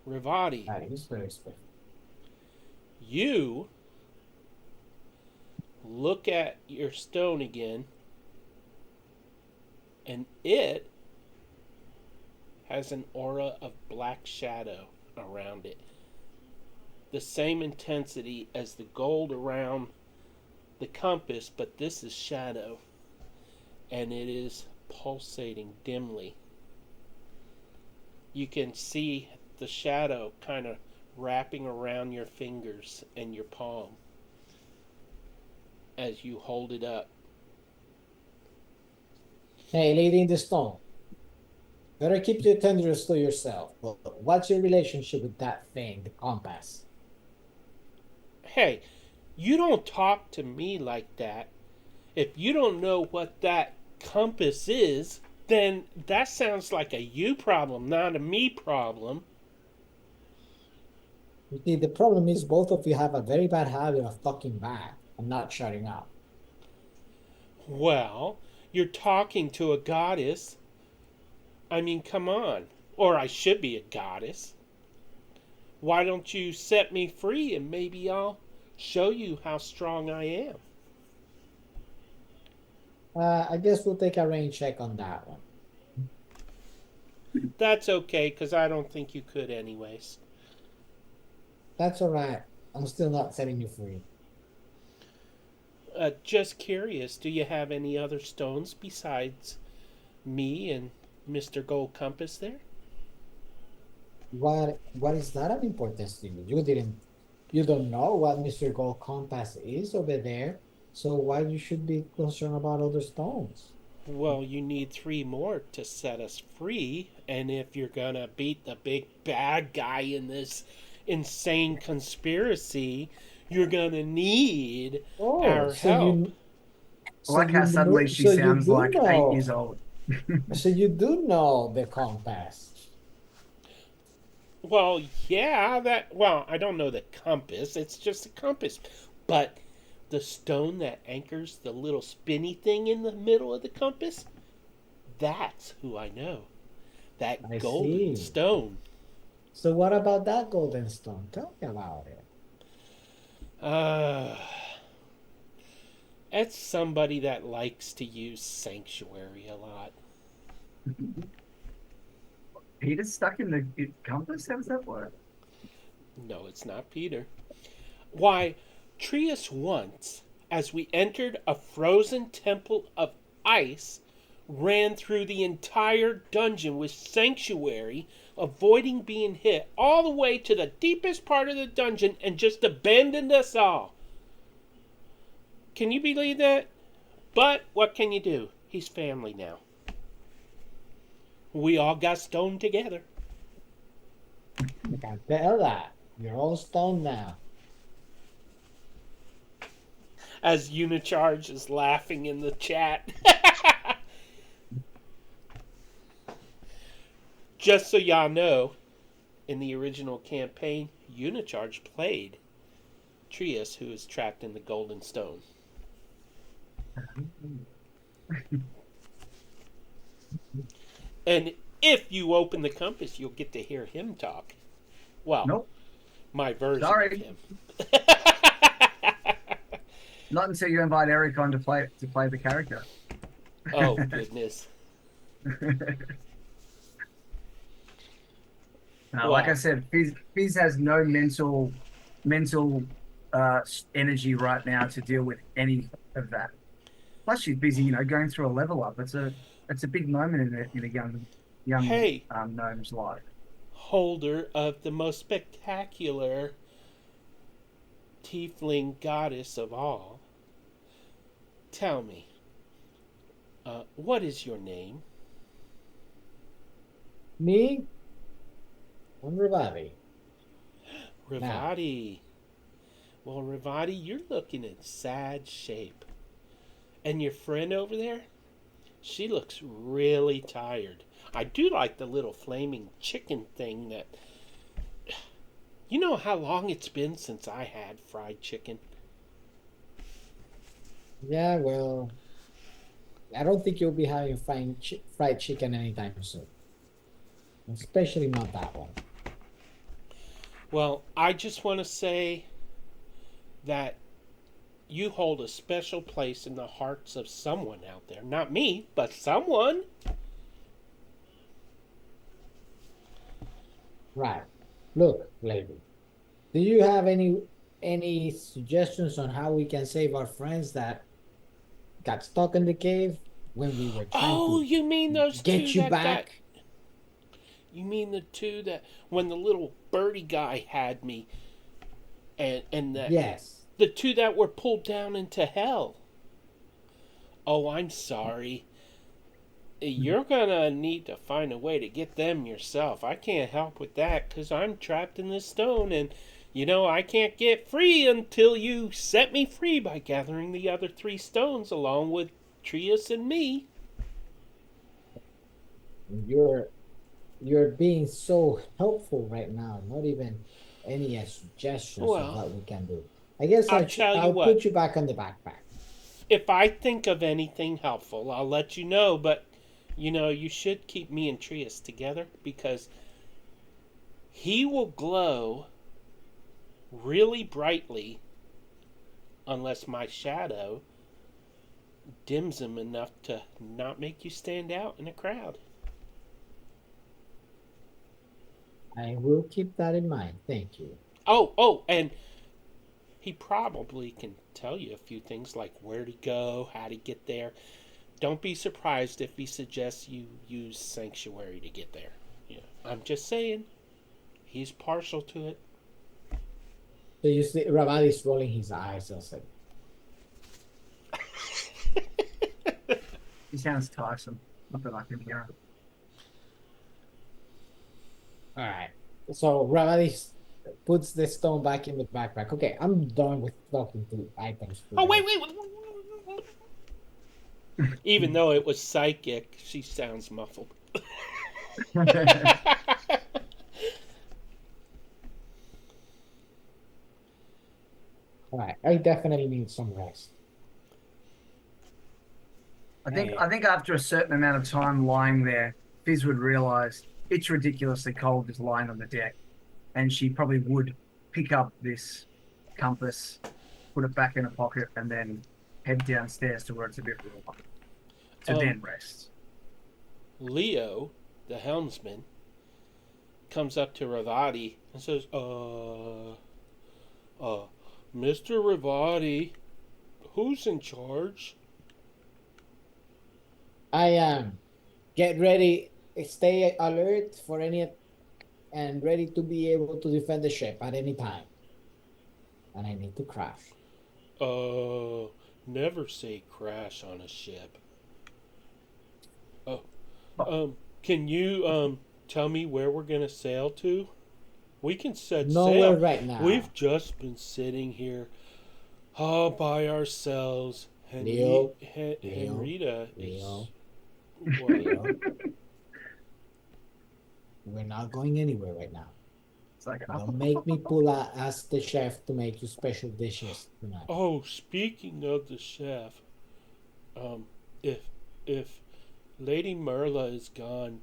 Ravati, That is very specific. you look at your stone again, and it has an aura of black shadow around it. The same intensity as the gold around the compass, but this is shadow, and it is pulsating dimly. You can see the shadow kind of wrapping around your fingers and your palm as you hold it up. Hey, lady in the stone. Better keep your tenderness to yourself. What's your relationship with that thing, the compass? Hey, you don't talk to me like that. If you don't know what that compass is, then that sounds like a you problem, not a me problem. You see, the problem is both of you have a very bad habit of talking back and not shutting up. Well, you're talking to a goddess. I mean, come on. Or I should be a goddess. Why don't you set me free and maybe I'll show you how strong I am? I guess we'll take a rain check on that one. That's okay, because I don't think you could anyways. That's all right. I'm still not setting you free. Just curious, do you have any other stones besides me and Mr. Gold Compass there? What is that of importance to you? You don't know what Mr. Gold Compass is over there, so why you should be concerned about other stones? Well, you need three more to set us free, and if you're gonna beat the big bad guy in this insane conspiracy, you're gonna need Oh, our help. I like how suddenly she so you sounds do like 8 years know old. so you do know the compass. Well, yeah, I don't know the compass, it's just a compass. But the stone that anchors the little spinny thing in the middle of the compass, that's who I know. That I golden see. stone. So what about that golden stone? Tell me about it. Uh, it's somebody that likes to use sanctuary a lot. Peter's stuck in the compass? How does that work? No, it's not Peter. Why, Trius once, as we entered a frozen temple of ice, ran through the entire dungeon with sanctuary, avoiding being hit, all the way to the deepest part of the dungeon and just abandoned us all. Can you believe that? But what can you do? He's family now. We all got stoned together. I can tell that. You're all stoned now. As Unicharge is laughing in the chat. Just so y'all know, in the original campaign, Unicharge played Trius, who is trapped in the Golden Stone. And if you open the compass, you'll get to hear him talk. Well, Nope. my version of Sorry. him. Not until you invite Eric on to play the character. Oh, goodness. No, like I Well, said, Fizz has no mental energy right now to deal with any of that. Plus, she's busy, going through a level up. It's a big moment in a young hey, gnome's life. holder of the most spectacular tiefling goddess of all, tell me, what is your name? Me? Everybody. Now, Rivati. Well, Rivati, you're looking in sad shape. And your friend over there? She looks really tired. I do like the little flaming chicken thing that. You know how long it's been since I had fried chicken? yeah, well, I don't think you'll be having fried chicken anytime soon. Especially not that one. Well, I just want to say that you hold a special place in the hearts of someone out there. Not me, but someone. Right. Look, lady. Do you have any suggestions on how we can save our friends that got stuck in the cave when we were trying Oh, to you mean those two get you that got. back? You mean the two that. When the little birdie guy had me, and Yes. the two that were pulled down into hell. Oh, I'm sorry. You're gonna need to find a way to get them yourself. I can't help with that because I'm trapped in this stone, and I can't get free until you set me free by gathering the other three stones along with Trius and me. You're you're being so helpful right now. Not even any suggestions of Well, what we can do. I guess I'll tell you I'll what. put you back on the backpack. If I think of anything helpful, I'll let you know, but you should keep me and Trius together because he will glow really brightly unless my shadow dims him enough to not make you stand out in a crowd. I will keep that in mind. Thank you. Oh, and he probably can tell you a few things like where to go, how to get there. Don't be surprised if he suggests you use Sanctuary to get there. Yeah, I'm just saying, he's partial to it. So you see, Rabat is rolling his eyes and say, He sounds tiresome. Not that I can hear him. "All right." So Rabat puts the stone back in the backpack. Okay, I'm done with talking to items Oh, today. wait. Even though it was psychic, she sounds muffled. All right, I definitely need some rest. I think after a certain amount of time lying there, Fizz would realize it's ridiculously cold just lying on the deck, and she probably would pick up this compass, put it back in her pocket, and then head downstairs to where it's a bit warmer to Um, then rest. Leo, the helmsman, comes up to Ravati and says, Mr. Ravati, who's in charge? I am. Get ready. Stay alert for any and ready to be able to defend the ship at any time. And I need to crash. Never say crash on a ship. Oh, Oh, can you, tell me where we're gonna sail to? We can set Nowhere sail. right now. We've just been sitting here all by ourselves. Leo, Henrita Leo, is what? Leo. We're not going anywhere right now. it's like, Don't make me ask the chef to make you special dishes tonight. Oh, speaking of the chef, um, if if Lady Merla is gone,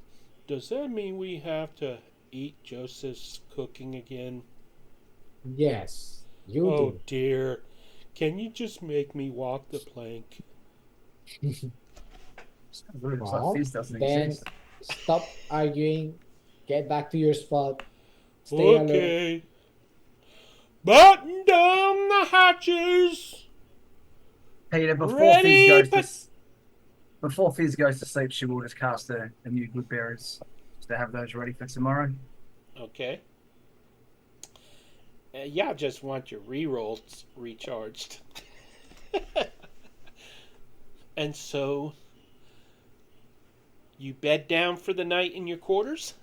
does that mean we have to eat Joseph's cooking again? Yes, you Oh do. dear, can you just make me walk the plank? it's like Well, Fizz doesn't then exist. stop arguing. Get back to your spot. Stay alert. Okay. Button down the hatches. Peter, Ready, before Fizz goes to sleep, she will just cast a new good berries to have those ready for tomorrow. Okay. Yeah, just want your rerolls recharged. And so, you bed down for the night in your quarters?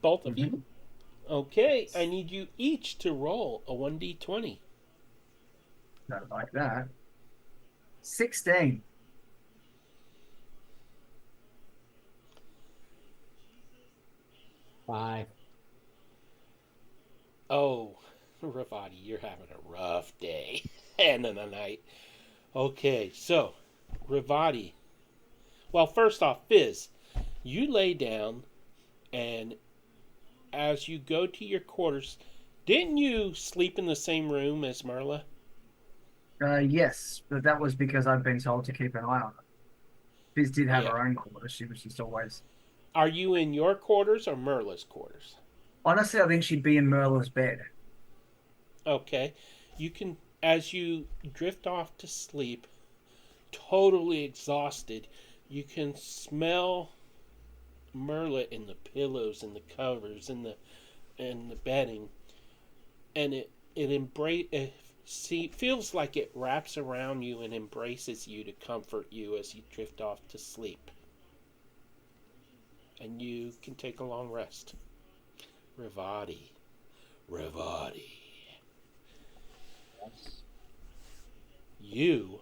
Both of you? Okay, I need you each to roll a 1d20. Not like that. 16. Five. Oh, Ravati, you're having a rough day. And then a night. Okay, so, Ravati. Well, first off, Fizz, you lay down, and as you go to your quarters, didn't you sleep in the same room as Merla? Yes, but that was because I've been told to keep an eye on her. Fizz did have Yeah. her own quarters. She was just always. Are you in your quarters or Merla's quarters? Honestly, I think she'd be in Merla's bed. Okay. You can, as you drift off to sleep, totally exhausted, you can smell Merla in the pillows and the covers and the bedding, and it feels like it wraps around you and embraces you to comfort you as you drift off to sleep. And you can take a long rest. Ravati. You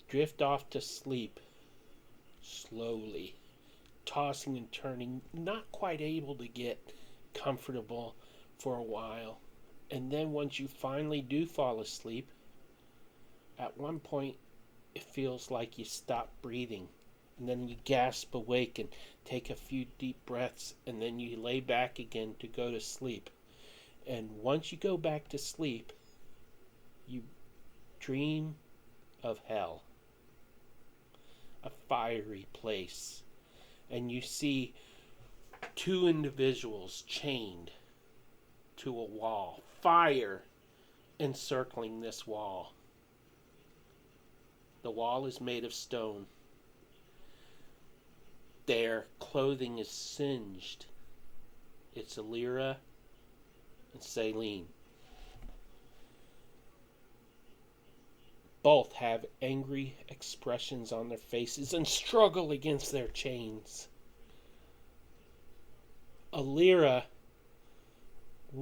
drift off to sleep slowly, tossing and turning, not quite able to get comfortable for a while. And then once you finally do fall asleep, at one point it feels like you stop breathing. And then you gasp awake and take a few deep breaths, and then you lay back again to go to sleep. And once you go back to sleep, you dream of hell, a fiery place, and you see two individuals chained to a wall, fire encircling this wall. The wall is made of stone. Their clothing is singed. It's Illyria and Selene. Both have angry expressions on their faces and struggle against their chains. Illyria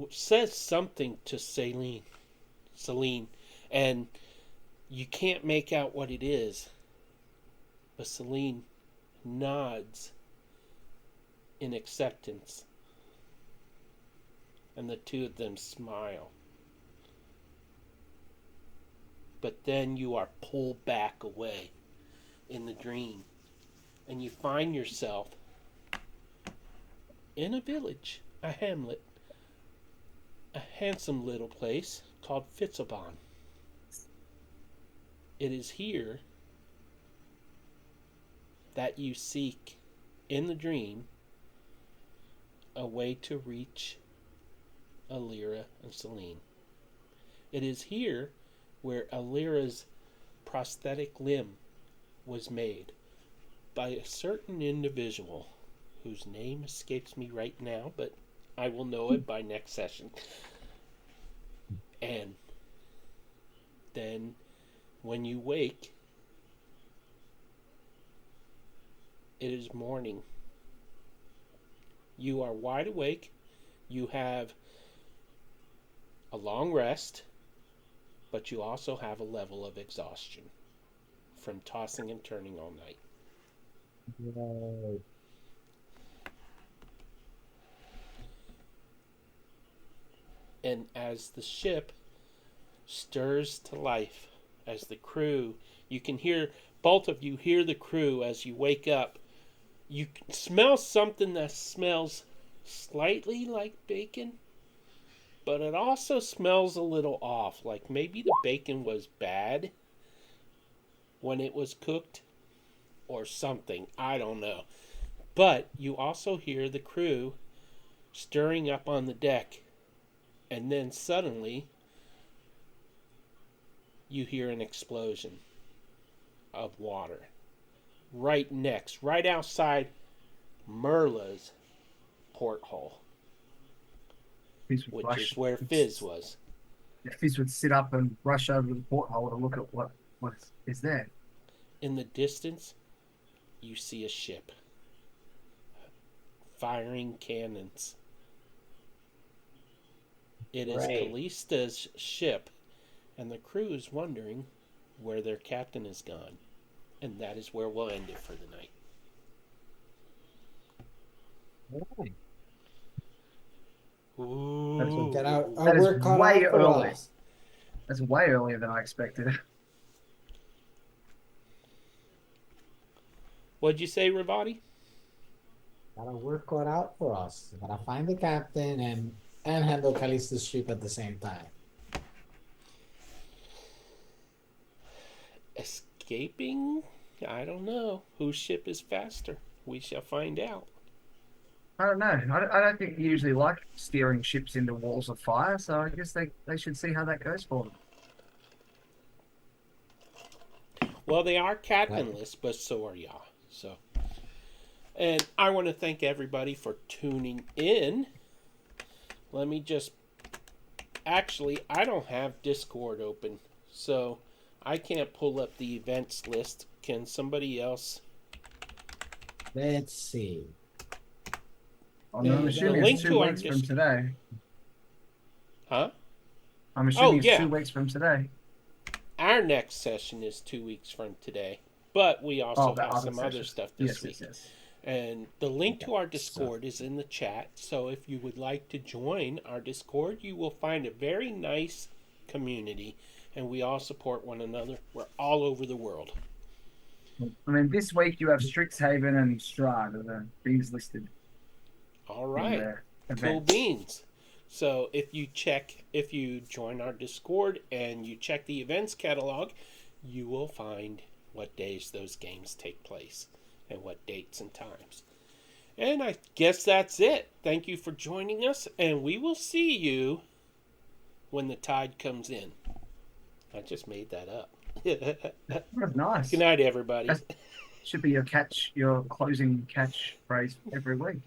says something to Selene, and you can't make out what it is. But Selene nods in acceptance, and the two of them smile. But then you are pulled back away in the dream, and you find yourself in a village, a hamlet, a handsome little place called Fitzabon. It is here that you seek, in the dream, a way to reach Illyria and Selene. It is here where Illyria's prosthetic limb was made by a certain individual whose name escapes me right now, but I will know it by next session. And then when you wake, it is morning. You are wide awake. You have a long rest, but you also have a level of exhaustion from tossing and turning all night. Right. And as the ship stirs to life, as the crew, you can hear, both of you hear the crew as you wake up. You can smell something that smells slightly like bacon, but it also smells a little off, like maybe the bacon was bad when it was cooked or something. I don't know. But you also hear the crew stirring up on the deck, and then suddenly you hear an explosion of water right outside Merla's porthole, which is where Fizz was. Fizz would sit up and rush over to the porthole to look at what is there. In the distance, you see a ship firing cannons. It is Right. Callista's ship, and the crew is wondering where their captain is gone. And that is where we'll end it for the night. Right. Ooh. Get our That is work cut way out for early. us. That's way earlier than I expected. What'd you say, Ravati? Got our work cut out for us. Gotta find the captain and handle Callista's ship at the same time. Escaping? I don't know. Whose ship is faster? We shall find out. I don't know. I don't think you usually like steering ships into walls of fire, so I guess they should see how that goes for them. Well, they are captainless, but so are y'all. So, and I want to thank everybody for tuning in. Let me just... Actually, I don't have Discord open, so I can't pull up the events list. Can somebody else? Let's see. I'm assuming link it's 2 to our weeks from today. Huh? I'm assuming yeah. it's 2 weeks from today. Our next session is 2 weeks from today, but we also the have other some other sessions. stuff this Yes, week. yes. And the link to our Discord is in the chat. So if you would like to join our Discord, you will find a very nice community, and we all support one another. We're all over the world. I mean, this week you have Strixhaven and Strahd are the things listed. All right. Cool beans. So if you join our Discord and you check the events catalog, you will find what days those games take place and what dates and times. And I guess that's it. Thank you for joining us, and we will see you when the tide comes in. I just made that up. Good That's nice. night, everybody. That should be your closing catch phrase every week.